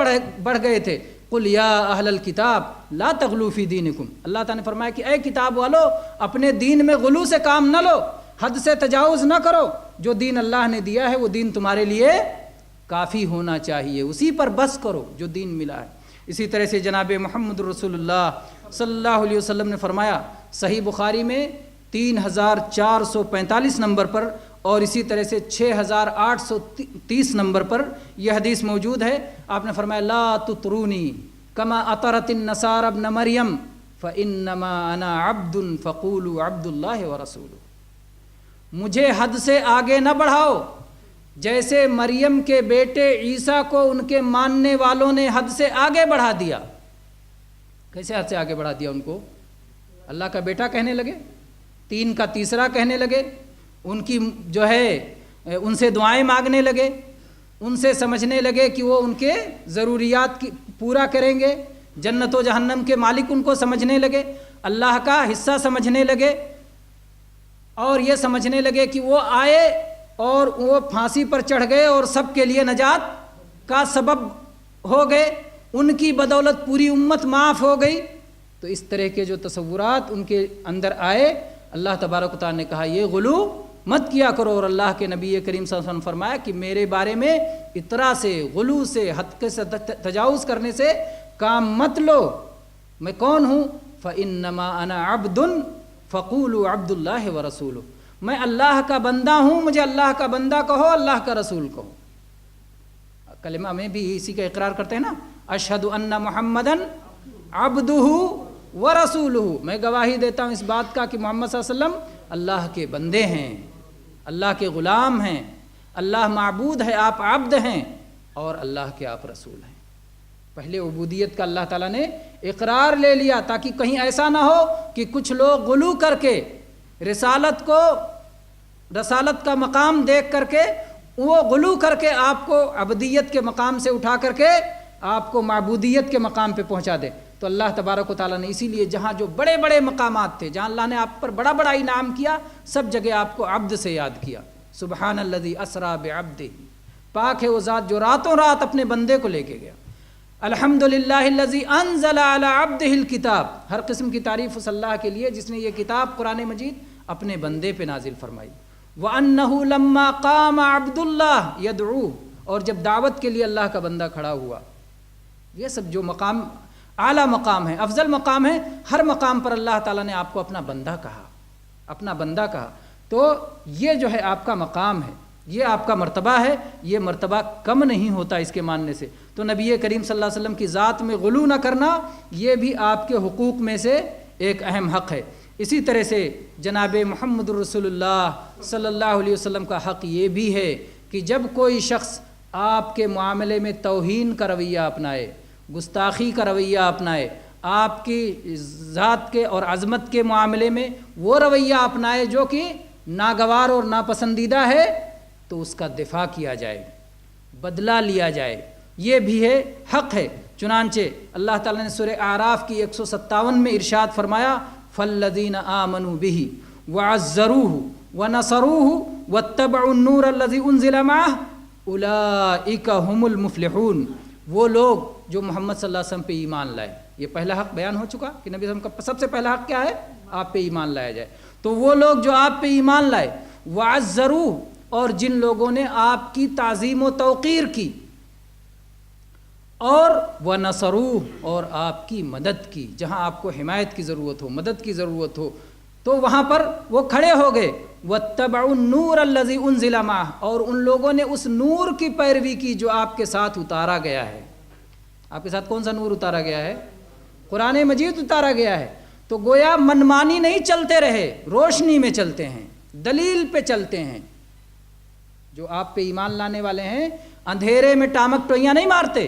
بڑھ گئے تھے۔ قل یا اہل الکتاب لا تغلوا فی دینکم، اللہ تعالیٰ نے فرمایا کہ اے کتاب والو اپنے دین میں غلو سے کام نہ لو، حد سے تجاوز نہ کرو، جو دین اللہ نے دیا ہے وہ دین تمہارے لیے کافی ہونا چاہیے، اسی پر بس کرو جو دین ملا ہے۔ اسی طرح سے جناب محمد رسول اللہ صلی اللہ علیہ وسلم نے فرمایا صحیح بخاری میں 3445 نمبر پر اور اسی طرح سے 6830 نمبر پر یہ حدیث موجود ہے، آپ نے فرمایا لا تطرونی کما اطرت النصارى ابن مریم فانما انا عبد فقولوا عبد اللہ ورسولہ، مجھے حد سے آگے نہ بڑھاؤ جیسے مریم کے بیٹے عیسیٰ کو ان کے ماننے والوں نے حد سے آگے بڑھا دیا۔ کیسے حد سے آگے بڑھا دیا؟ ان کو اللہ کا بیٹا کہنے لگے، تین کا تیسرا کہنے لگے، ان کی جو ہے ان سے دعائیں مانگنے لگے، ان سے سمجھنے لگے کہ وہ ان کے ضروریات کی پورا کریں گے، جنت و جہنم کے مالک ان کو سمجھنے لگے، اللہ کا حصہ سمجھنے لگے، اور یہ سمجھنے لگے کہ وہ آئے اور وہ پھانسی پر چڑھ گئے اور سب کے لیے نجات کا سبب ہو گئے، ان کی بدولت پوری امت معاف ہو گئی۔ تو اس طرح کے جو تصورات ان کے اندر آئے، اللہ تبارک و تعالیٰ نے کہا یہ غلو مت کیا کرو، اور اللہ کے نبی کریم صلی اللہ علیہ وسلم نے فرمایا کہ میرے بارے میں اطراء سے، غلو سے، حد سے تجاوز کرنے سے کام مت لو۔ میں کون ہوں؟ فَإِنَّمَا أَنَا عَبْدٌ فَقُولُوا عَبْدُ اللَّهِ وَرَسُولُهُ، میں اللہ کا بندہ ہوں، مجھے اللہ کا بندہ کہو، اللہ کا رسول کہو۔ کلمہ میں بھی اسی کا اقرار کرتے ہیں نا، اشہد ان محمدن عبدہ ورسولہ، میں گواہی دیتا ہوں اس بات کا کہ محمد صلی اللہ علیہ وسلم اللہ کے بندے ہیں، اللہ کے غلام ہیں، اللہ معبود ہے، آپ عبد ہیں، اور اللہ کے آپ رسول ہیں۔ پہلے عبودیت کا اللہ تعالیٰ نے اقرار لے لیا تاکہ کہیں ایسا نہ ہو کہ کچھ لوگ غلو کر کے رسالت کا مقام دیکھ کر کے وہ غلو کر کے آپ کو عبدیت کے مقام سے اٹھا کر کے آپ کو معبودیت کے مقام پہ پہنچا دے۔ تو اللہ تبارک و تعالیٰ نے اسی لیے جہاں جو بڑے بڑے مقامات تھے، جہاں اللہ نے آپ پر بڑا بڑا انعام کیا، سب جگہ آپ کو عبد سے یاد کیا۔ سبحان الذی اسریٰ بعبدہ، پاک ہے وہ ذات جو راتوں رات اپنے بندے کو لے کے گیا۔ الحمدللہ الذی انزل علی عبدہ الکتاب، ہر قسم کی تعریف اس اللہ کے لیے جس نے یہ کتاب قرآن مجید اپنے بندے پہ نازل فرمائی۔ وَأَنَّهُ لَمَّا قَامَ عَبْدُ اللَّهِ يَدْعُوهُ، اور جب دعوت کے لیے اللہ کا بندہ کھڑا ہوا، یہ سب جو مقام اعلیٰ مقام ہے، افضل مقام ہے، ہر مقام پر اللہ تعالیٰ نے آپ کو اپنا بندہ کہا، اپنا بندہ کہا، تو یہ جو ہے آپ کا مقام ہے، یہ آپ کا مرتبہ ہے، یہ مرتبہ کم نہیں ہوتا اس کے ماننے سے۔ تو نبی کریم صلی اللہ علیہ وسلم کی ذات میں غلو نہ کرنا یہ بھی آپ کے حقوق میں سے ایک اہم حق ہے۔ اسی طرح سے جناب محمد رسول اللہ صلی اللہ علیہ وسلم کا حق یہ بھی ہے کہ جب کوئی شخص آپ کے معاملے میں توہین کا رویہ اپنائے، گستاخی کا رویہ اپنائے، آپ کی ذات کے اور عظمت کے معاملے میں وہ رویہ اپنائے جو کہ ناگوار اور ناپسندیدہ ہے، تو اس کا دفاع کیا جائے، بدلہ لیا جائے، یہ بھی ہے، حق ہے۔ چنانچہ اللہ تعالیٰ نے سورہ اعراف کی 157 میں ارشاد فرمایا فَالَّذِينَ آمَنُوا بِهِ وَعَزَّرُوهُ وَنَصَرُوهُ وَاتَّبَعُوا النُّورَ الَّذِي أُنزِلَ مَعَهُ أُولَئِكَ هُمُ الْمُفْلِحُونَ، وہ لوگ جو محمد صلی اللہ علیہ وسلم پہ ایمان لائے۔ یہ پہلا حق بیان ہو چکا کہ نبی صلی اللہ علیہ وسلم کا سب سے پہلا حق کیا ہے؟ آپ پہ ایمان لایا جائے۔ تو وہ لوگ جو آپ پہ ایمان لائے، وَعَزَّرُوهُ، اور جن لوگوں نے آپ کی تعظیم و توقیر کی، اور وَنَصَرُوهُ، اور آپ کی مدد کی، جہاں آپ کو حمایت کی ضرورت ہو، مدد کی ضرورت ہو تو وہاں پر وہ کھڑے ہو گئے۔ وَاتَّبَعُوا النُّورَ الَّذِي أُنزِلَ مَعَهُ، اور ان لوگوں نے اس نور کی پیروی کی جو آپ کے ساتھ اتارا گیا ہے۔ آپ کے ساتھ کون سا نور اتارا گیا ہے؟ قرآن مجید اتارا گیا ہے۔ تو گویا منمانی نہیں چلتے رہے، روشنی میں چلتے ہیں، دلیل پہ چلتے ہیں۔ جو آپ پہ ایمان لانے والے ہیں اندھیرے میں ٹامک ٹوئیاں نہیں مارتے،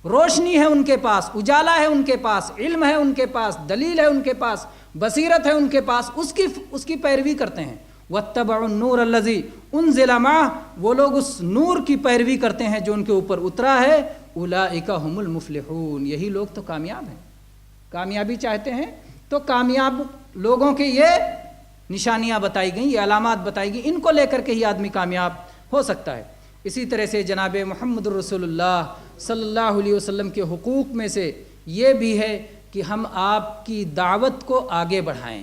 روشنی ہے ان کے پاس، اجالا ہے ان کے پاس، علم ہے ان کے پاس، دلیل ہے ان کے پاس، بصیرت ہے ان کے پاس، اس کی پیروی کرتے ہیں۔ وَاتَّبَعُوا النُّورَ الَّذِي أُنزِلَ مَعَهُ، وہ لوگ اس نور کی پیروی کرتے ہیں جو ان کے اوپر اترا ہے۔ أُولَئِكَ هُمُ الْمُفْلِحُونَ، یہی لوگ تو کامیاب ہیں۔ کامیابی چاہتے ہیں تو کامیاب لوگوں کے یہ نشانیاں بتائی گئیں، یہ علامات بتائی گئیں، ان کو لے کر کے ہی آدمی کامیاب ہو سکتا ہے۔ اسی طرح سے جناب محمد الرسول اللہ صلی اللہ علیہ وسلم کے حقوق میں سے یہ بھی ہے کہ ہم آپ کی دعوت کو آگے بڑھائیں۔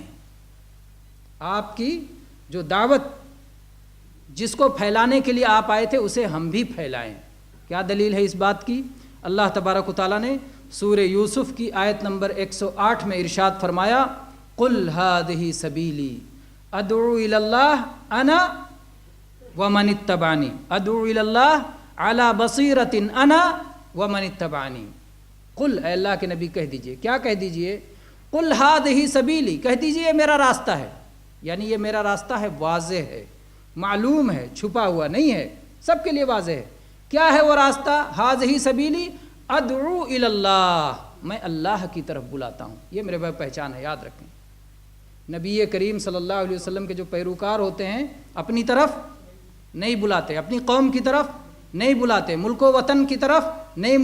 آپ کی جو دعوت جس کو پھیلانے کے لیے آپ آئے تھے اسے ہم بھی پھیلائیں۔ کیا دلیل ہے اس بات کی؟ اللہ تبارک و تعالیٰ نے سورہ یوسف کی آیت نمبر 108 میں ارشاد فرمایا، قُلْ هَٰذِهِ سَبِيلِي أَدْعُو إِلَى اللَّهِ أَنَا وَمَنِ اتَّبَعَنِي أَدْعُو إِلَى اللَّهِ عَلَى بَصِيرَةٍ أَنَا وَمَنِ اتَّبَعَنِي۔ قل، اے اللہ کے نبی کہہ دیجئے، کیا کہہ دیجئے؟ قُلْ هَٰذِهِ سَبِيلِي، کہہ دیجئے یہ میرا راستہ ہے، یعنی یہ میرا راستہ ہے، واضح ہے، معلوم ہے، چھپا ہوا نہیں ہے، سب کے لیے واضح ہے۔ کیا ہے وہ راستہ؟ هَٰذِهِ سَبِيلِي أَدْعُو إِلَى اللَّهِ، میں اللہ کی طرف بلاتا ہوں۔ یہ میرے بھائی پہچان ہے، یاد رکھیں۔ نبی کریم صلی اللہ علیہ وسلم کے جو پیروکار ہوتے ہیں اپنی طرف نہیں بلاتے، اپنی قوم کی طرف نہیں بلاتے، ملک و وطن کی طرف نہیں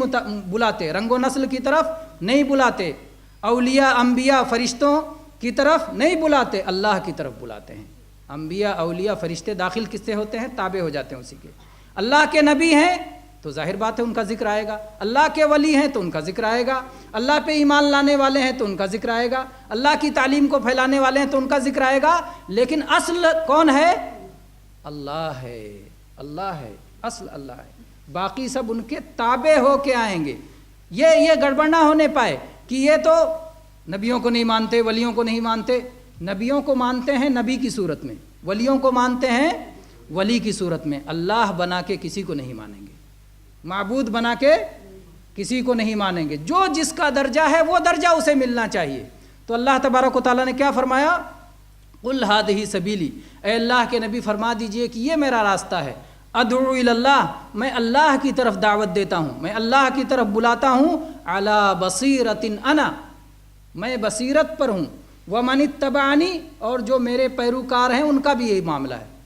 بلاتے، رنگ و نسل کی طرف نہیں بلاتے، اولیاء انبیاء فرشتوں کی طرف نہیں بلاتے، اللہ کی طرف بلاتے ہیں۔ انبیاء اولیاء فرشتے داخل کس سے ہوتے ہیں؟ تابع ہو جاتے ہیں اسی کے۔ اللہ کے نبی ہیں تو ظاہر بات ہے ان کا ذکر آئے گا، اللہ کے ولی ہیں تو ان کا ذکر آئے گا، اللہ پہ ایمان لانے والے ہیں تو ان کا ذکر آئے گا، اللہ کی تعلیم کو پھیلانے والے ہیں تو ان کا ذکر آئے گا۔ لیکن اصل کون ہے؟ اللہ ہے، اللہ ہے، اصل اللہ ہے، باقی سب ان کے تابع ہو کے آئیں گے۔ یہ گڑبڑ نہ ہونے پائے کہ یہ تو نبیوں کو نہیں مانتے، ولیوں کو نہیں مانتے۔ نبیوں کو مانتے ہیں نبی کی صورت میں، ولیوں کو مانتے ہیں ولی کی صورت میں، اللہ بنا کے کسی کو نہیں مانیں گے، معبود بنا کے کسی کو نہیں مانیں گے۔ جو جس کا درجہ ہے وہ درجہ اسے ملنا چاہیے۔ تو اللہ تبارک و تعالیٰ نے کیا فرمایا؟ قُلْ هَٰذِهِ سَبِيلِي، اے اللہ کے نبی فرما دیجئے کہ یہ میرا راستہ ہے، ادعو الی اللہ، میں اللہ کی طرف دعوت دیتا ہوں، میں اللہ کی طرف بلاتا ہوں، علی بصیرۃ انا، میں بصیرت پر ہوں، ومن اتبعنی، اور جو میرے پیروکار ہیں ان کا بھی یہی معاملہ ہے۔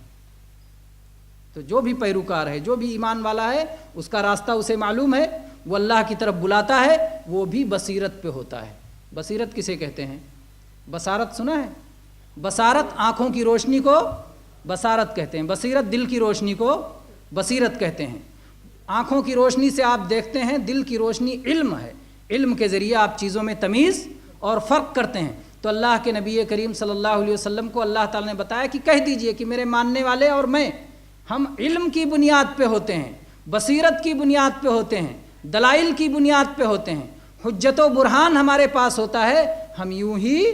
تو جو بھی پیروکار ہے، جو بھی ایمان والا ہے، اس کا راستہ اسے معلوم ہے، وہ اللہ کی طرف بلاتا ہے، وہ بھی بصیرت پہ ہوتا ہے۔ بصیرت کسے کہتے ہیں؟ بصارت سنا ہے؟ بصارت آنکھوں کی روشنی کو بصارت کہتے ہیں، بصیرت دل کی روشنی کو بصیرت کہتے ہیں۔ آنکھوں کی روشنی سے آپ دیکھتے ہیں، دل کی روشنی علم ہے، علم کے ذریعے آپ چیزوں میں تمیز اور فرق کرتے ہیں۔ تو اللہ کے نبی کریم صلی اللہ علیہ وسلم کو اللہ تعالیٰ نے بتایا کہ کہہ دیجئے کہ میرے ماننے والے اور میں، ہم علم کی بنیاد پہ ہوتے ہیں، بصیرت کی بنیاد پہ ہوتے ہیں، دلائل کی بنیاد پہ ہوتے ہیں، حجت و برہان ہمارے پاس ہوتا ہے، ہم یوں ہی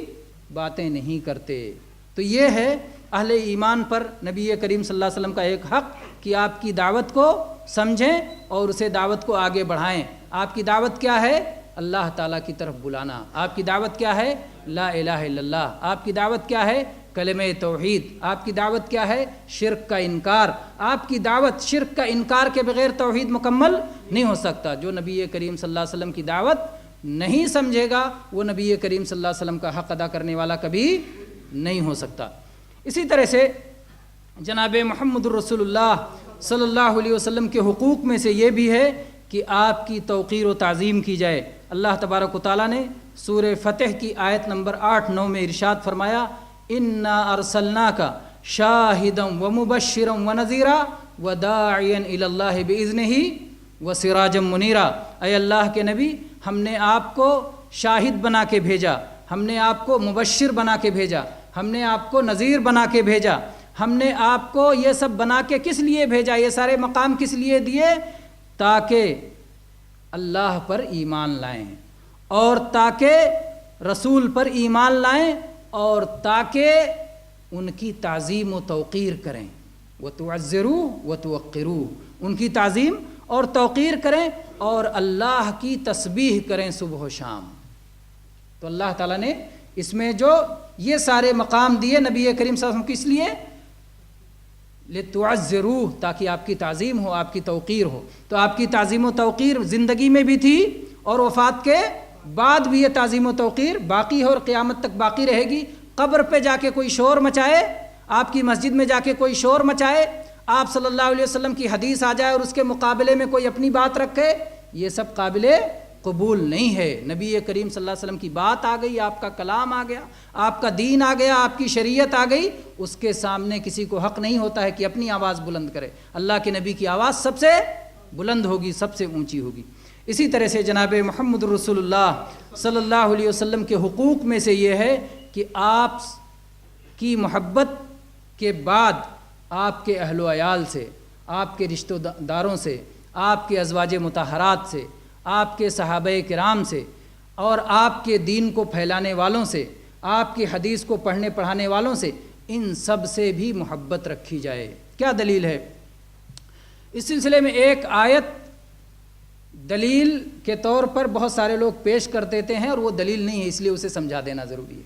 باتیں نہیں کرتے۔ تو یہ ہے اہل ایمان پر نبی کریم صلی اللہ علیہ وسلم کا ایک حق کہ آپ کی دعوت کو سمجھیں اور اسے دعوت کو آگے بڑھائیں۔ آپ کی دعوت کیا ہے؟ اللہ تعالیٰ کی طرف بلانا۔ آپ کی دعوت کیا ہے؟ لا الہ الا اللہ۔ آپ کی دعوت کیا ہے؟ کلمہ توحید۔ آپ کی دعوت کیا ہے؟ شرک کا انکار۔ آپ کی دعوت شرک کا انکار کے بغیر توحید مکمل نہیں ہو سکتا۔ جو نبی کریم صلی اللہ علیہ وسلم کی دعوت نہیں سمجھے گا وہ نبی کریم صلی اللہ علیہ وسلم کا حق ادا کرنے والا کبھی نہیں ہو سکتا۔ اسی طرح سے جناب محمد الرسول اللہ صلی اللہ علیہ وسلم کے حقوق میں سے یہ بھی ہے کہ آپ کی توقیر و تعظیم کی جائے۔ اللہ تبارک و تعالیٰ نے سورہ فتح کی آیت نمبر 8-9 میں ارشاد فرمایا، اِنَّا أَرْسَلْنَاكَ شَاهِدًا وَمُبَشِّرًا وَنَذِيرًا وَدَاعِيًا إِلَى اللَّهِ بِإِذْنِهِ وَسِرَاجًا مُنِيرًا۔ اے اللہ کے نبی، ہم نے آپ کو شاہد بنا کے بھیجا، ہم نے آپ کو مبشر بنا کے بھیجا، ہم نے آپ کو نذیر بنا کے بھیجا، ہم نے آپ کو یہ سب بنا کے کس لیے بھیجا؟ یہ سارے مقام کس لیے دیے؟ تاکہ اللہ پر ایمان لائیں، اور تاکہ رسول پر ایمان لائیں، اور تاکہ ان کی تعظیم و توقیر کریں، وَتُعَزِّرُوا وَتُوَقِّرُوا، ان کی تعظیم اور توقیر کریں اور اللہ کی تسبیح کریں صبح و شام۔ تو اللہ تعالیٰ نے اس میں جو یہ سارے مقام دیے نبی کریم صلی اللہ علیہ وسلم کو، اس لیے لِتُعَزِّرُوا، تاکہ آپ کی تعظیم ہو، آپ کی توقیر ہو۔ تو آپ کی تعظیم و توقیر زندگی میں بھی تھی اور وفات کے بعد بھی یہ تعظیم و توقیر باقی ہے اور قیامت تک باقی رہے گی۔ قبر پہ جا کے کوئی شور مچائے، آپ کی مسجد میں جا کے کوئی شور مچائے، آپ صلی اللہ علیہ وسلم کی حدیث آ جائے اور اس کے مقابلے میں کوئی اپنی بات رکھے، یہ سب قابل قبول نہیں ہے۔ نبی کریم صلی اللہ علیہ وسلم کی بات آ گئی، آپ کا کلام آ گیا، آپ کا دین آ گیا، آپ کی شریعت آ گئی، اس کے سامنے کسی کو حق نہیں ہوتا ہے کہ اپنی آواز بلند کرے۔ اللہ کے نبی کی آواز سب سے بلند ہوگی، سب سے اونچی ہوگی۔ اسی طرح سے جناب محمد رسول اللہ صلی اللہ علیہ وسلم کے حقوق میں سے یہ ہے کہ آپ کی محبت کے بعد آپ کے اہل و عیال سے، آپ کے رشتہ داروں سے، آپ کے ازواج مطہرات سے، آپ کے صحابہ کرام سے، اور آپ کے دین کو پھیلانے والوں سے، آپ کی حدیث کو پڑھنے پڑھانے والوں سے، ان سب سے بھی محبت رکھی جائے۔ کیا دلیل ہے؟ اس سلسلے میں ایک آیت دلیل کے طور پر بہت سارے لوگ پیش کر دیتے ہیں اور وہ دلیل نہیں ہے، اس لیے اسے سمجھا دینا ضروری ہے۔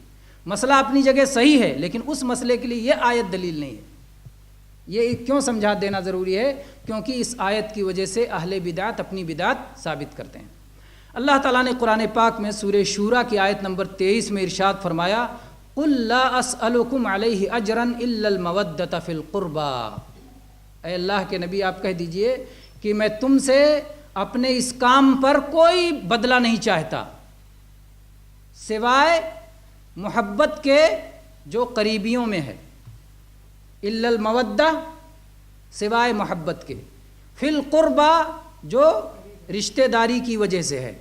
مسئلہ اپنی جگہ صحیح ہے، لیکن اس مسئلے کے لیے یہ آیت دلیل نہیں ہے۔ یہ کیوں سمجھا دینا ضروری ہے؟ کیونکہ اس آیت کی وجہ سے اہل بدعت اپنی بدعت ثابت کرتے ہیں۔ اللہ تعالیٰ نے قرآن پاک میں سورہ شورى کی آیت نمبر 23 میں ارشاد فرمایا، قُلْ لَا أَسْأَلُكُمْ عَلَيْهِ أَجْرًا إِلَّا الْمَوَدَّةَ فِي الْقُرْبَى۔ اے اللہ کے نبی آپ کہہ دیجئے کہ میں تم سے اپنے اس کام پر کوئی بدلہ نہیں چاہتا سوائے محبت کے جو قریبیوں میں ہے، الا المودہ سوائے محبت کے، فی القربہ جو رشتہ داری کی وجہ سے ہے۔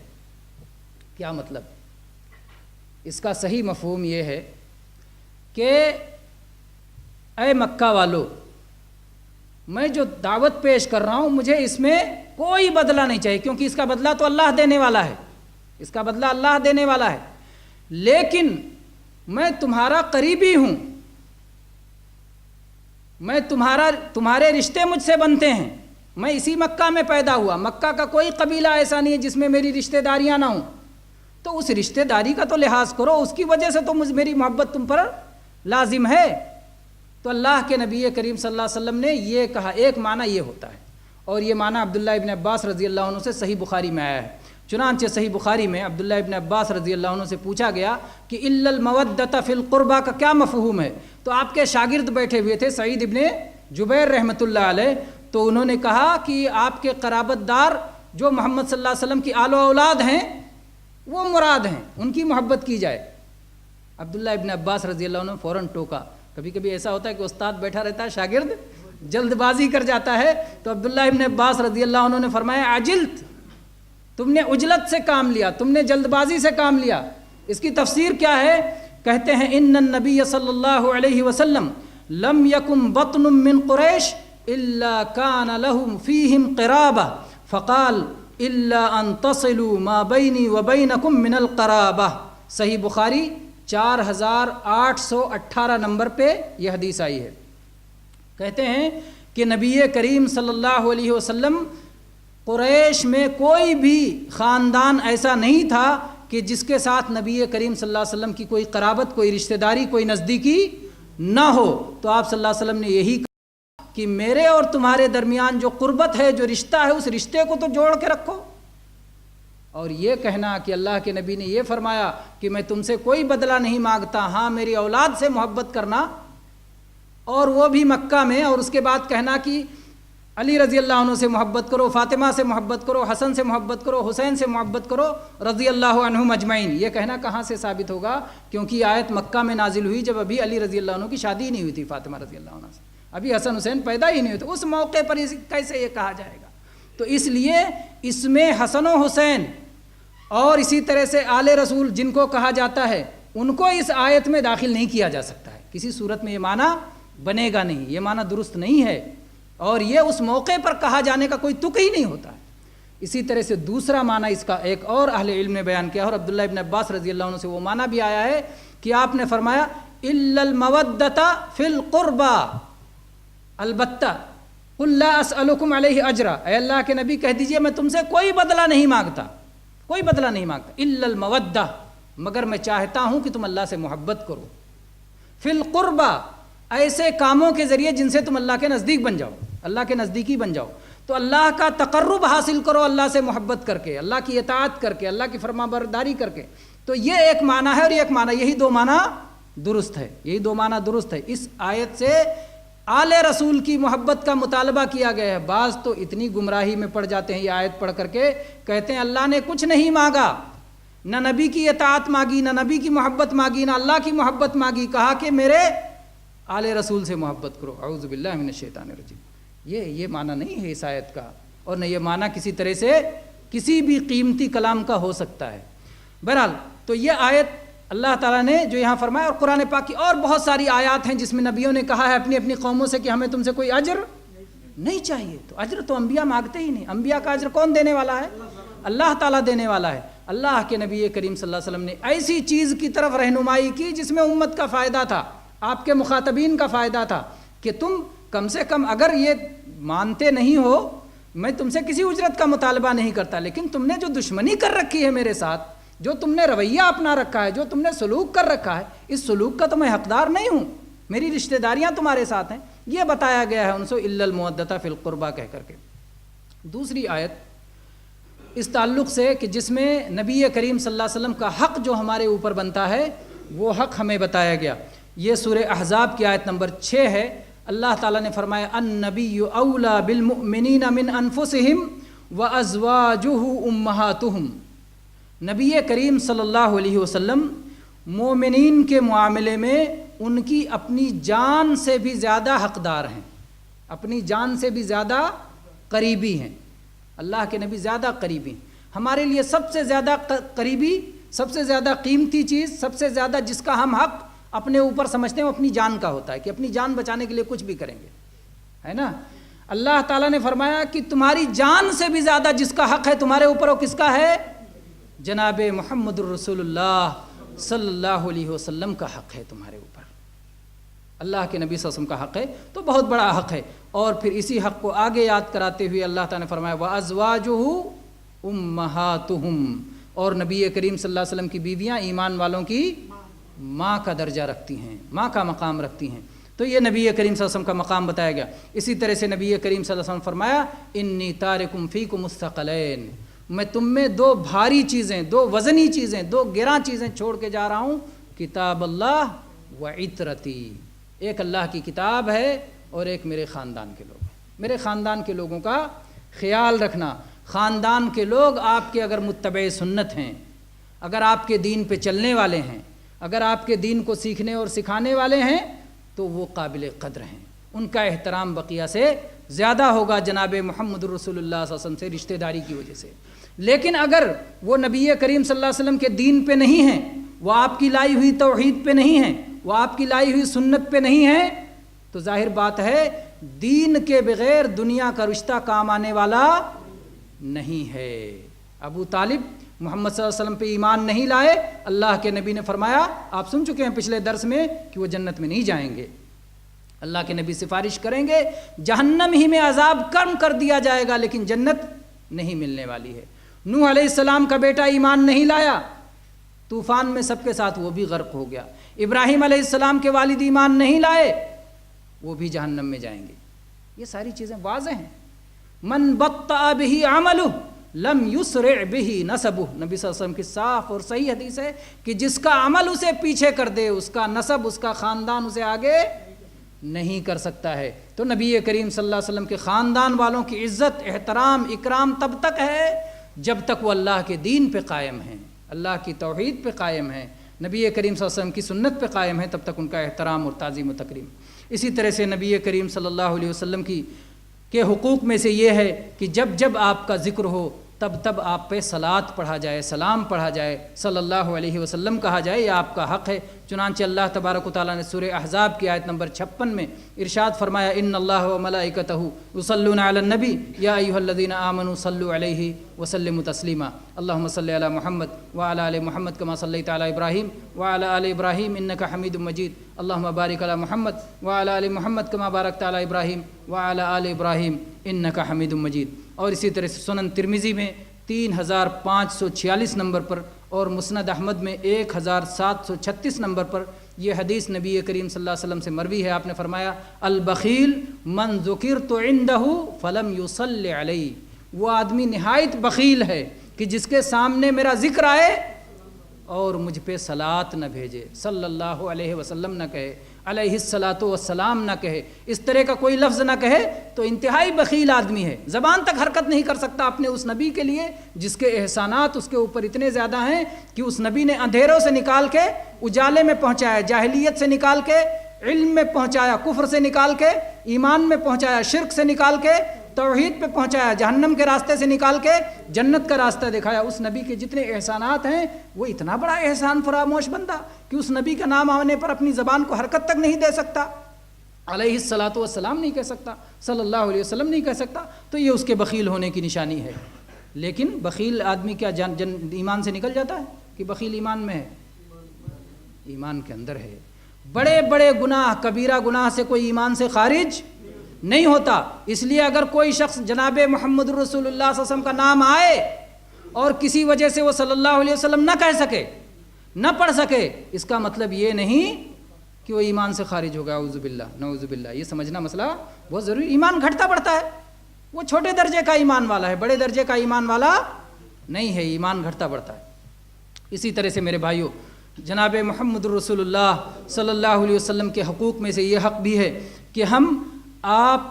کیا مطلب؟ اس کا صحیح مفہوم یہ ہے کہ اے مکہ والو، میں جو دعوت پیش کر رہا ہوں مجھے اس میں کوئی بدلہ نہیں چاہیے، کیونکہ اس کا بدلہ تو اللہ دینے والا ہے، اس کا بدلہ اللہ دینے والا ہے، لیکن میں تمہارا قریبی ہوں، میں تمہارے رشتے مجھ سے بنتے ہیں، میں اسی مکہ میں پیدا ہوا، مکہ کا کوئی قبیلہ ایسا نہیں ہے جس میں میری رشتہ داریاں نہ ہوں، تو اس رشتہ داری کا تو لحاظ کرو، اس کی وجہ سے تو میری محبت تم پر لازم ہے۔ تو اللہ کے نبی کریم صلی اللہ علیہ وسلم نے یہ کہا، ایک معنی یہ ہوتا ہے، اور یہ معنی عبداللہ ابن عباس رضی اللہ عنہ سے صحیح بخاری میں آیا ہے۔ چنانچہ صحیح بخاری میں عبداللہ ابن عباس رضی اللہ عنہ سے پوچھا گیا کہ الا المودۃ فی القربہ کا کیا مفہوم ہے؟ تو آپ کے شاگرد بیٹھے ہوئے تھے سعید ابن جبیر رحمۃ اللہ علیہ، تو انہوں نے کہا کہ آپ کے قرابت دار جو محمد صلی اللہ علیہ وسلم کی آل و اولاد ہیں وہ مراد ہیں، ان کی محبت کی جائے۔ عبداللہ ابن عباس رضی اللہ عنہ فوراً ٹوکا۔ کبھی کبھی ایسا ہوتا ہے کہ استاد بیٹھا رہتا ہے، شاگرد جلد بازی کر جاتا ہے، تو عبداللہ ابن عباس رضی اللہ عنہ نے فرمایا، عجلت، تم نے عجلت سے کام لیا، تم نے جلد بازی سے کام لیا۔ اس کی تفسیر کیا ہے؟ کہتے ہیں ان النبی صلی اللہ علیہ وسلم لم یکن بطن من قریش الا کان لهم فیہم قرابہ فقال الا ان تصلوا ما بینی وبینکم من القرابہ۔ صحیح بخاری 4818 نمبر پہ یہ حدیث آئی ہے۔ کہتے ہیں کہ نبی کریم صلی اللہ علیہ وسلم، قریش میں کوئی بھی خاندان ایسا نہیں تھا کہ جس کے ساتھ نبی کریم صلی اللہ علیہ وسلم کی کوئی قرابت، کوئی رشتہ داری، کوئی نزدیکی نہ ہو۔ تو آپ صلی اللہ علیہ وسلم نے یہی کہا کہ میرے اور تمہارے درمیان جو قربت ہے، جو رشتہ ہے، اس رشتے کو تو جوڑ کے رکھو۔ اور یہ کہنا کہ اللہ کے نبی نے یہ فرمایا کہ میں تم سے کوئی بدلہ نہیں مانگتا، ہاں میری اولاد سے محبت کرنا، اور وہ بھی مکہ میں، اور اس کے بعد کہنا کہ علی رضی اللہ عنہ سے محبت کرو، فاطمہ سے محبت کرو، حسن سے محبت کرو، حسین سے محبت کرو رضی اللہ عنہم اجمعین، یہ کہنا کہاں سے ثابت ہوگا؟ کیونکہ یہ آیت مکہ میں نازل ہوئی جب ابھی علی رضی اللہ عنہ کی شادی نہیں ہوئی تھی فاطمہ رضی اللہ عنہ سے، ابھی حسن حسین پیدا ہی نہیں ہوتے، اس موقع پر کیسے یہ کہا جائے گا؟ تو اس لیے اس میں حسن و حسین اور اسی طرح سے آل رسول جن کو کہا جاتا ہے، ان کو اس آیت میں داخل نہیں کیا جا سکتا ہے، کسی صورت میں یہ معنی بنے گا نہیں، یہ معنی درست نہیں ہے، اور یہ اس موقع پر کہا جانے کا کوئی تک ہی نہیں ہوتا ہے۔ اسی طرح سے دوسرا معنی اس کا ایک اور اہل علم نے بیان کیا، اور عبداللہ ابن عباس رضی اللہ عنہ سے وہ معنی بھی آیا ہے کہ آپ نے فرمایا الا المودۃ فی القربى، البتہ قل لا اسألکم علیہ اجرا، اے اللہ کے نبی کہہ دیجئے میں تم سے کوئی بدلہ نہیں مانگتا، کوئی بدلہ نہیں مانگتا، الا المودہ، مگر میں چاہتا ہوں کہ تم اللہ سے محبت کرو، فی القربى، ایسے کاموں کے ذریعے جن سے تم اللہ کے نزدیک بن جاؤ، اللہ کے نزدیکی بن جاؤ، تو اللہ کا تقرب حاصل کرو اللہ سے محبت کر کے، اللہ کی اطاعت کر کے، اللہ کی فرما برداری کر کے۔ تو یہ ایک معنی ہے اور یہ ایک معنی، یہی دو معنی درست ہے، یہی دو معنی درست ہے۔ اس آیت سے آل رسول کی محبت کا مطالبہ کیا گیا ہے۔ بعض تو اتنی گمراہی میں پڑ جاتے ہیں یہ آیت پڑھ کر کے، کہتے ہیں اللہ نے کچھ نہیں مانگا، نہ نبی کی اطاعت مانگی، نہ نبی کی محبت مانگی، نہ اللہ کی محبت مانگی، کہا کہ میرے آل رسول سے محبت کرو۔ اعوذ باللہ من الشیطان الرجیم۔ یہ معنی نہیں ہے اس آیت کا، اور نہ یہ معنی کسی طرح سے کسی بھی قیمتی کلام کا ہو سکتا ہے۔ بہرحال تو یہ آیت اللہ تعالیٰ نے جو یہاں فرمایا، اور قرآن پاک کی اور بہت ساری آیات ہیں جس میں نبیوں نے کہا ہے اپنی اپنی قوموں سے کہ ہمیں تم سے کوئی اجر نہیں چاہیے۔ تو اجر تو انبیاء مانگتے ہی نہیں، انبیاء کا اجر کون دینے والا ہے؟ اللہ تعالیٰ دینے والا ہے۔ اللہ کے نبی کریم صلی اللہ علیہ وسلم نے ایسی چیز کی طرف رہنمائی کی جس میں امت کا فائدہ تھا، آپ کے مخاطبین کا فائدہ تھا، کہ تم کم سے کم اگر یہ مانتے نہیں ہو، میں تم سے کسی اجرت کا مطالبہ نہیں کرتا، لیکن تم نے جو دشمنی کر رکھی ہے میرے ساتھ، جو تم نے رویہ اپنا رکھا ہے، جو تم نے سلوک کر رکھا ہے، اس سلوک کا تو میں حقدار نہیں ہوں، میری رشتہ داریاں تمہارے ساتھ ہیں۔ یہ بتایا گیا ہے ان سے الا المودۃ فی القربہ کہہ کر کے۔ دوسری آیت اس تعلق سے کہ جس میں نبی کریم صلی اللہ علیہ وسلم کا حق جو ہمارے اوپر بنتا ہے وہ حق ہمیں بتایا گیا، یہ سورہ احزاب کی آیت نمبر 6 ہے۔ اللہ تعالیٰ نے فرمایا النبی اولیٰ بالمؤمنین من انفسہم وازواجہ امہاتہم۔ نبی کریم صلی اللہ علیہ وسلم مومنین کے معاملے میں ان کی اپنی جان سے بھی زیادہ حقدار ہیں، اپنی جان سے بھی زیادہ قریبی ہیں۔ اللہ کے نبی زیادہ قریبی ہیں ہمارے لیے، سب سے زیادہ قریبی، سب سے زیادہ قیمتی چیز، سب سے زیادہ جس کا ہم حق اپنے اوپر سمجھتے ہیں وہ اپنی جان کا ہوتا ہے، کہ اپنی جان بچانے کے لیے کچھ بھی کریں گے، ہے نا۔ اللہ تعالیٰ نے فرمایا کہ تمہاری جان سے بھی زیادہ جس کا حق ہے تمہارے اوپر، وہ کس کا ہے؟ جناب محمد الرسول اللہ صلی اللہ علیہ وسلم کا حق ہے تمہارے اوپر۔ اللہ کے نبی صلی اللہ علیہ وسلم کا حق ہے تو بہت بڑا حق ہے۔ اور پھر اسی حق کو آگے یاد کراتے ہوئے اللہ تعالیٰ نے فرمایا وَأَزْوَاجُهُ أُمَّهَاتُهُمْ، اور نبی کریم صلی اللہ علیہ وسلم کی بیویاں ایمان والوں کی ماں کا درجہ رکھتی ہیں، ماں کا مقام رکھتی ہیں۔ تو یہ نبی کریم صلی اللہ علیہ وسلم کا مقام بتایا گیا۔ اسی طرح سے نبی کریم صلی اللہ علیہ وسلم فرمایا انی تارکم فیکم الثقلین، میں تم میں دو بھاری چیزیں، دو وزنی چیزیں، دو گراں چیزیں چھوڑ کے جا رہا ہوں، کتاب اللہ وعطرتی، ایک اللہ کی کتاب ہے اور ایک میرے خاندان کے لوگ ہیں۔ میرے خاندان کے لوگوں کا خیال رکھنا۔ خاندان کے لوگ آپ کے اگر متبع سنت ہیں، اگر آپ کے دین پہ چلنے والے ہیں، اگر آپ کے دین کو سیکھنے اور سکھانے والے ہیں تو وہ قابل قدر ہیں، ان کا احترام بقیہ سے زیادہ ہوگا جناب محمد الرسول اللہ صلی اللہ علیہ وسلم سے رشتہ داری کی وجہ سے۔ لیکن اگر وہ نبی کریم صلی اللہ علیہ وسلم کے دین پہ نہیں ہیں، وہ آپ کی لائی ہوئی توحید پہ نہیں ہیں، وہ آپ کی لائی ہوئی سنت پہ نہیں ہیں، تو ظاہر بات ہے دین کے بغیر دنیا کا رشتہ کام آنے والا نہیں ہے۔ ابو طالب محمد صلی اللہ علیہ وسلم پہ ایمان نہیں لائے، اللہ کے نبی نے فرمایا، آپ سن چکے ہیں پچھلے درس میں، کہ وہ جنت میں نہیں جائیں گے۔ اللہ کے نبی سفارش کریں گے، جہنم ہی میں عذاب کم کر دیا جائے گا لیکن جنت نہیں ملنے والی ہے۔ نوح علیہ السلام کا بیٹا ایمان نہیں لایا، طوفان میں سب کے ساتھ وہ بھی غرق ہو گیا۔ ابراہیم علیہ السلام کے والد ایمان نہیں لائے، وہ بھی جہنم میں جائیں گے۔ یہ ساری چیزیں واضح ہیں۔ من بطأ بہ عملہ لم یسرع بہ نسبہ، نبی صلی اللہ علیہ وسلم کی صاف اور صحیح حدیث ہے کہ جس کا عمل اسے پیچھے کر دے، اس کا نسب، اس کا خاندان اسے آگے نہیں کر سکتا ہے۔ تو نبی کریم صلی اللہ علیہ وسلم کے خاندان والوں کی عزت، احترام، اکرام تب تک ہے جب تک وہ اللہ کے دین پہ قائم ہیں، اللہ کی توحید پہ قائم ہیں، نبی کریم صلی اللہ علیہ وسلم کی سنت پہ قائم ہیں، تب تک ان کا احترام اور تعظیم و تکریم۔ اسی طرح سے نبی کریم صلی اللہ علیہ وسلم کے حقوق میں سے یہ ہے کہ جب جب آپ کا ذکر ہو تب تب آپ پہ صلاۃ پڑھا جائے، سلام پڑھا جائے، صلی اللہ علیہ وسلم کہا جائے، یہ آپ کا حق ہے۔ چنانچہ اللہ تبارک و تعالیٰ نے سورہ احزاب کی آیت نمبر 56 میں ارشاد فرمایا ان اللہ وملائکتہ یصلون علی النبی یا ایھا الذین آمنوا صلوا علیہ وسلموا تسلیما اللہم صلی علی محمد وعلی آل محمد کما صلیت علی ابراہیم وعلی آل ابراہیم انک حمید مجید اللہم بارک علی محمد وعلی آل محمد کما بارکت علی ابراہیم وعلی آل ابراہیم انک حمید مجید۔ اور اسی طرح سے سنن ترمذی میں 3546 نمبر پر اور مسند احمد میں 1736 نمبر پر یہ حدیث نبی کریم صلی اللہ علیہ وسلم سے مروی ہے۔ آپ نے فرمایا البخیل من ذکرت عندہ فلم یصلی علی، وہ آدمی نہایت بخیل ہے کہ جس کے سامنے میرا ذکر آئے اور مجھ پہ صلاۃ نہ بھیجے، صلی اللہ علیہ وسلم نہ کہے۔ علیہ الصلاۃ والسلام نہ کہے، اس طرح کا کوئی لفظ نہ کہے تو انتہائی بخیل آدمی ہے، زبان تک حرکت نہیں کر سکتا اپنے اس نبی کے لیے جس کے احسانات اس کے اوپر اتنے زیادہ ہیں کہ اس نبی نے اندھیروں سے نکال کے اجالے میں پہنچایا، جاہلیت سے نکال کے علم میں پہنچایا، کفر سے نکال کے ایمان میں پہنچایا، شرک سے نکال کے توحید پہ پہنچایا، جہنم کے راستے سے نکال کے جنت کا راستہ دکھایا۔ اس نبی کے جتنے احسانات ہیں، وہ اتنا بڑا احسان فراموش بندہ کہ اس نبی کا نام آنے پر اپنی زبان کو حرکت تک نہیں دے سکتا، علیہ الصلاۃ والسلام نہیں کہہ سکتا، صلی اللہ علیہ وسلم نہیں کہہ سکتا، تو یہ اس کے بخیل ہونے کی نشانی ہے۔ لیکن بخیل آدمی کیا ایمان سے نکل جاتا ہے کہ بخیل ایمان میں ہے؟ ایمان کے اندر ہے۔ بڑے بڑے گناہ، کبیرہ گناہ سے کوئی ایمان سے خارج نہیں ہوتا۔ اس لیے اگر کوئی شخص جناب محمد رسول اللہ صلی اللہ علیہ وسلم کا نام آئے اور کسی وجہ سے وہ صلی اللہ علیہ وسلم نہ کہہ سکے، نہ پڑھ سکے، اس کا مطلب یہ نہیں کہ وہ ایمان سے خارج ہوگا، اعوذ باللہ نعوذ باللہ۔ یہ سمجھنا مسئلہ بہت ضروری۔ ایمان گھٹتا بڑھتا ہے، وہ چھوٹے درجے کا ایمان والا ہے، بڑے درجے کا ایمان والا نہیں ہے، ایمان گھٹتا بڑھتا ہے۔ اسی طرح سے میرے بھائیوں، جناب محمد رسول اللہ صلی اللہ علیہ وسلم کے حقوق میں سے یہ حق بھی ہے کہ ہم آپ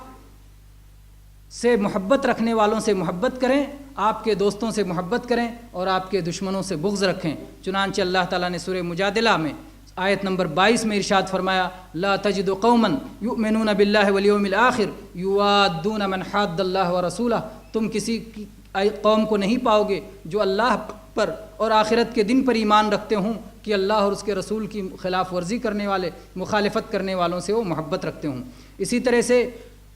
سے محبت رکھنے والوں سے محبت کریں، آپ کے دوستوں سے محبت کریں اور آپ کے دشمنوں سے بغض رکھیں۔ چنانچہ اللہ تعالیٰ نے سورہ مجادلہ میں آیت نمبر 22 میں ارشاد فرمایا، لا تجد قوما یؤمنون باللہ والیوم الآخر یوادون من حاد اللہ ورسولہ، تم کسی قوم کو نہیں پاؤ گے جو اللہ پر اور آخرت کے دن پر ایمان رکھتے ہوں کہ اللہ اور اس کے رسول کی خلاف ورزی کرنے والے، مخالفت کرنے والوں سے وہ محبت رکھتے ہوں۔ اسی طرح سے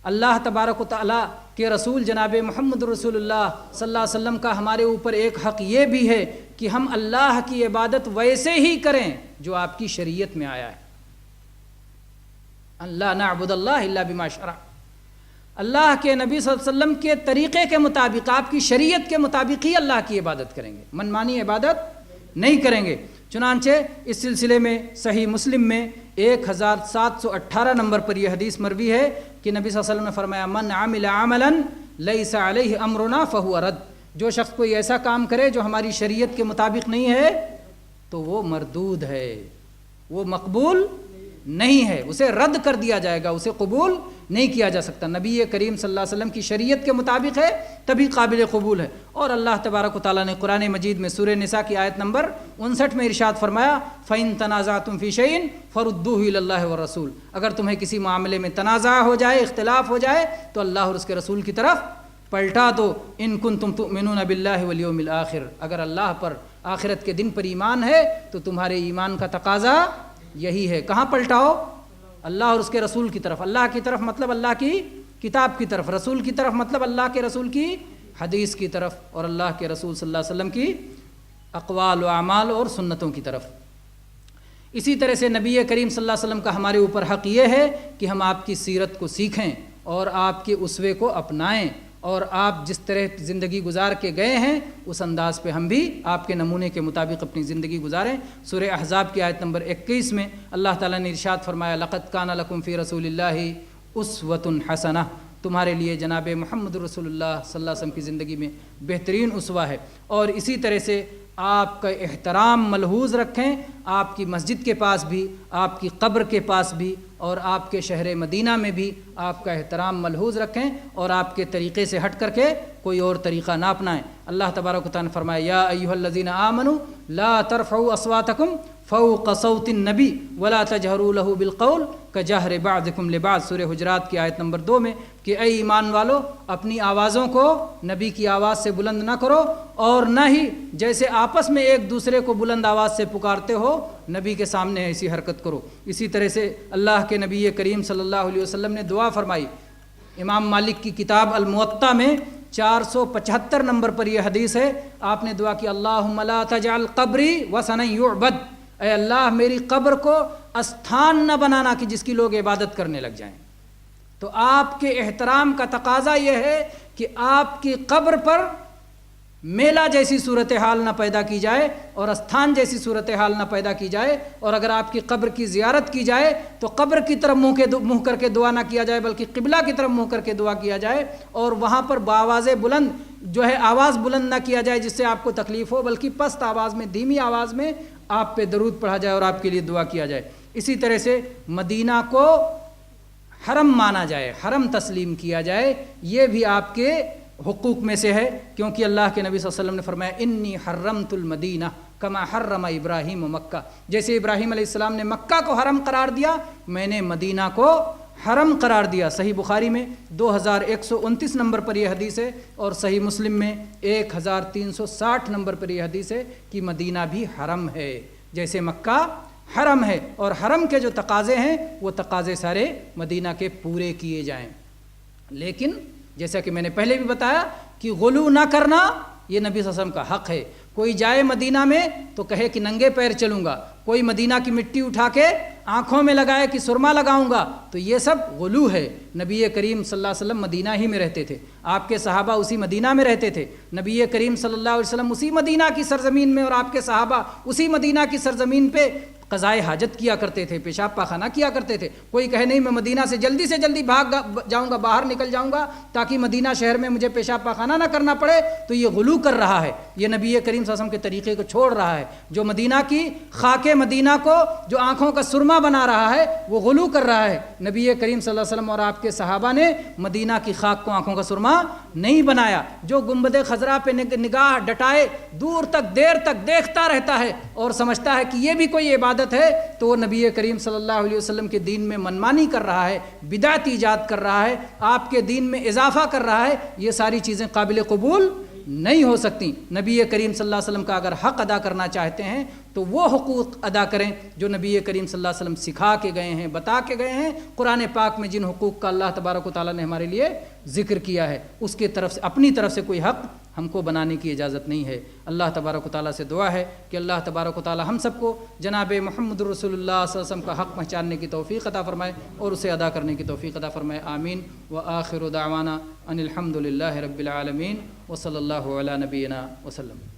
اللہ تبارک و تعالیٰ کے رسول جناب محمد رسول اللہ صلی اللہ علیہ وسلم کا ہمارے اوپر ایک حق یہ بھی ہے کہ ہم اللہ کی عبادت ویسے ہی کریں جو آپ کی شریعت میں آیا ہے۔ اللہ نعبد اللہ الا بما شرع، اللہ کے نبی صلی اللہ علیہ وسلم کے طریقے کے مطابق، آپ کی شریعت کے مطابق ہی اللہ کی عبادت کریں گے، من مانی عبادت نہیں کریں گے۔ چنانچہ اس سلسلے میں صحیح مسلم میں 1718 نمبر پر یہ حدیث مروی ہے کہ نبی صلی اللہ علیہ وسلم نے فرمایا، من عمل عملا لیس علیہ امرنا فہو رد، جو شخص کوئی ایسا کام کرے جو ہماری شریعت کے مطابق نہیں ہے تو وہ مردود ہے، وہ مقبول نہیں ہے، اسے رد کر دیا جائے گا، اسے قبول نہیں کیا جا سکتا۔ نبی کریم صلی اللہ علیہ وسلم کی شریعت کے مطابق ہے تبھی قابل قبول ہے۔ اور اللہ تبارک و تعالیٰ نے قرآن مجید میں سورہ نساء کی آیت نمبر 59 میں ارشاد فرمایا، فَإِن تَنَازَعْتُمْ فِي شَيْءٍ فَرُدُّوهُ إِلَى اللَّهِ وَالرَّسُولِ، اگر تمہیں کسی معاملے میں تنازع ہو جائے، اختلاف ہو جائے تو اللہ اور اس کے رسول کی طرف پلٹا دو۔ ان کنتم تؤمنون باللہ والیوم الآخر، اگر اللہ پر آخرت کے دن پر ایمان ہے تو تمہارے ایمان کا تقاضا یہی ہے، کہاں پلٹاؤ؟ اللہ اور اس کے رسول کی طرف۔ اللہ کی طرف مطلب اللہ کی کتاب کی طرف، رسول کی طرف مطلب اللہ کے رسول کی حدیث کی طرف، اور اللہ کے رسول صلی اللہ علیہ وسلم کی اقوال و اعمال اور سنتوں کی طرف۔ اسی طرح سے نبی کریم صلی اللہ علیہ وسلم کا ہمارے اوپر حق یہ ہے کہ ہم آپ کی سیرت کو سیکھیں اور آپ کے اسوے کو اپنائیں، اور آپ جس طرح زندگی گزار کے گئے ہیں اس انداز پہ ہم بھی آپ کے نمونے کے مطابق اپنی زندگی گزاریں۔ سورہ احزاب کی آیت نمبر 21 میں اللہ تعالیٰ نے ارشاد فرمایا، لقد کان لکم فی رسول اللہ اسوۃ حسنہ، تمہارے لیے جناب محمد رسول اللہ صلی اللہ علیہ وسلم کی زندگی میں بہترین اسوہ ہے۔ اور اسی طرح سے آپ کا احترام ملحوظ رکھیں، آپ کی مسجد کے پاس بھی، آپ کی قبر کے پاس بھی، اور آپ کے شہر مدینہ میں بھی آپ کا احترام ملحوظ رکھیں اور آپ کے طریقے سے ہٹ کر کے کوئی اور طریقہ نہ اپنائیں۔ اللہ تبارک و تعالیٰ نے فرمایا، یا ایھا الذین آمنوا لا ترفعوا اصواتکم فوق صوت النبی ولا تجہروا له بالقول کجہر بعضکم لبعض، سورہ حجرات کی آیت نمبر 2 میں، کہ اے ایمان والو، اپنی آوازوں کو نبی کی آواز سے بلند نہ کرو، اور نہ ہی جیسے آپس میں ایک دوسرے کو بلند آواز سے پکارتے ہو نبی کے سامنے ایسی حرکت کرو۔ اسی طرح سے اللہ کے نبی کریم صلی اللہ علیہ وسلم نے دعا فرمائی، امام مالک کی کتاب الموطا میں 475 نمبر پر یہ حدیث ہے، آپ نے دعا کی، اللہم لا تجعل قبری وثنا یعبد، اے اللہ میری قبر کو استھان نہ بنانا کہ جس کی لوگ عبادت کرنے لگ جائیں۔ تو آپ کے احترام کا تقاضا یہ ہے کہ آپ کی قبر پر میلہ جیسی صورتحال نہ پیدا کی جائے اور استھان جیسی صورتحال نہ پیدا کی جائے، اور اگر آپ کی قبر کی زیارت کی جائے تو قبر کی طرف منہ کر کے دعا نہ کیا جائے بلکہ قبلہ کی طرف منہ کر کے دعا کیا جائے، اور وہاں پر بآواز بلند جو ہے آواز بلند نہ کیا جائے جس سے آپ کو تکلیف ہو، بلکہ پست آواز میں، دھیمی آواز میں آپ پہ درود پڑھا جائے اور آپ کے لیے دعا کیا جائے۔ اسی طرح سے مدینہ کو حرم مانا جائے، حرم تسلیم کیا جائے، یہ بھی آپ کے حقوق میں سے ہے، کیونکہ اللہ کے نبی صلی اللہ علیہ وسلم نے فرمایا انی حرمت المدینہ کما حرم ابراہیم و مکہ، جیسے ابراہیم علیہ السلام نے مکہ کو حرم قرار دیا، میں نے مدینہ کو حرم قرار دیا۔ صحیح بخاری میں 2129 نمبر پر یہ حدیث ہے، اور صحیح مسلم میں 1360 نمبر پر یہ حدیث ہے کہ مدینہ بھی حرم ہے جیسے مکہ حرم ہے، اور حرم کے جو تقاضے ہیں وہ تقاضے سارے مدینہ کے پورے کیے جائیں۔ لیکن جیسا کہ میں نے پہلے بھی بتایا کہ غلو نہ کرنا یہ نبی صلی اللہ علیہ وسلم کا حق ہے۔ کوئی جائے مدینہ میں تو کہے کہ ننگے پیر چلوں گا، کوئی مدینہ کی مٹی اٹھا کے آنکھوں میں لگائے کہ سرما لگاؤں گا، تو یہ سب غلو ہے۔ نبی کریم صلی اللہ علیہ وسلم مدینہ ہی میں رہتے تھے، آپ کے صحابہ اسی مدینہ میں رہتے تھے، نبی کریم صلی اللہ علیہ وسلم اسی مدینہ کی سرزمین میں اور آپ کے صحابہ اسی مدینہ کی سرزمین پہ قضائے حاجت کیا کرتے تھے، پیشاب پاخانہ کیا کرتے تھے۔ کوئی کہے نہیں میں مدینہ سے جلدی بھاگ جاؤں گا، باہر نکل جاؤں گا تاکہ مدینہ شہر میں مجھے پیشاب پاخانہ نہ کرنا پڑے، تو یہ غلو کر رہا ہے، یہ نبی کریم صلی اللہ علیہ وسلم کے طریقے کو چھوڑ رہا ہے۔ جو مدینہ کی خاک مدینہ کو جو آنکھوں کا سرما بنا رہا ہے وہ غلو کر رہا ہے۔ نبی کریم صلی اللہ علیہ وسلم اور آپ کے صحابہ نے مدینہ کی خاک کو آنکھوں کا سرما نہیں بنایا۔ جو گنبد خضرا پہ نگاہ ڈٹائے دور تک دیر تک دیکھتا رہتا ہے اور سمجھتا ہے کہ یہ بھی کوئی عبادت ہے، تو وہ نبی کریم صلی اللہ علیہ وسلم کے دین میں منمانی کر رہا ہے، بدعت ایجاد کر رہا ہے، آپ کے دین میں اضافہ کر رہا ہے۔ یہ ساری چیزیں قابل قبول نہیں ہو سکتی۔ نبی کریم صلی اللہ علیہ وسلم کا اگر حق ادا کرنا چاہتے ہیں تو وہ حقوق ادا کریں جو نبی کریم صلی اللہ علیہ وسلم سکھا کے گئے ہیں، بتا کے گئے ہیں۔ قرآن پاک میں جن حقوق کا اللہ تبارک و تعالیٰ نے ہمارے لیے ذکر کیا ہے، اس کے طرف سے اپنی طرف سے کوئی حق ہم کو بنانے کی اجازت نہیں ہے۔ اللہ تبارک و تعالیٰ سے دعا ہے کہ اللہ تبارک و تعالیٰ ہم سب کو جناب محمد رسول اللہ صلی اللہ علیہ وسلم کا حق پہچاننے کی توفیق عطا فرمائے اور اسے ادا کرنے کی توفیق عطا فرمائے، آمین۔ وآخر دعوانا ان الحمد للہ رب العالمین وصلی اللہ علی نبینا وسلم۔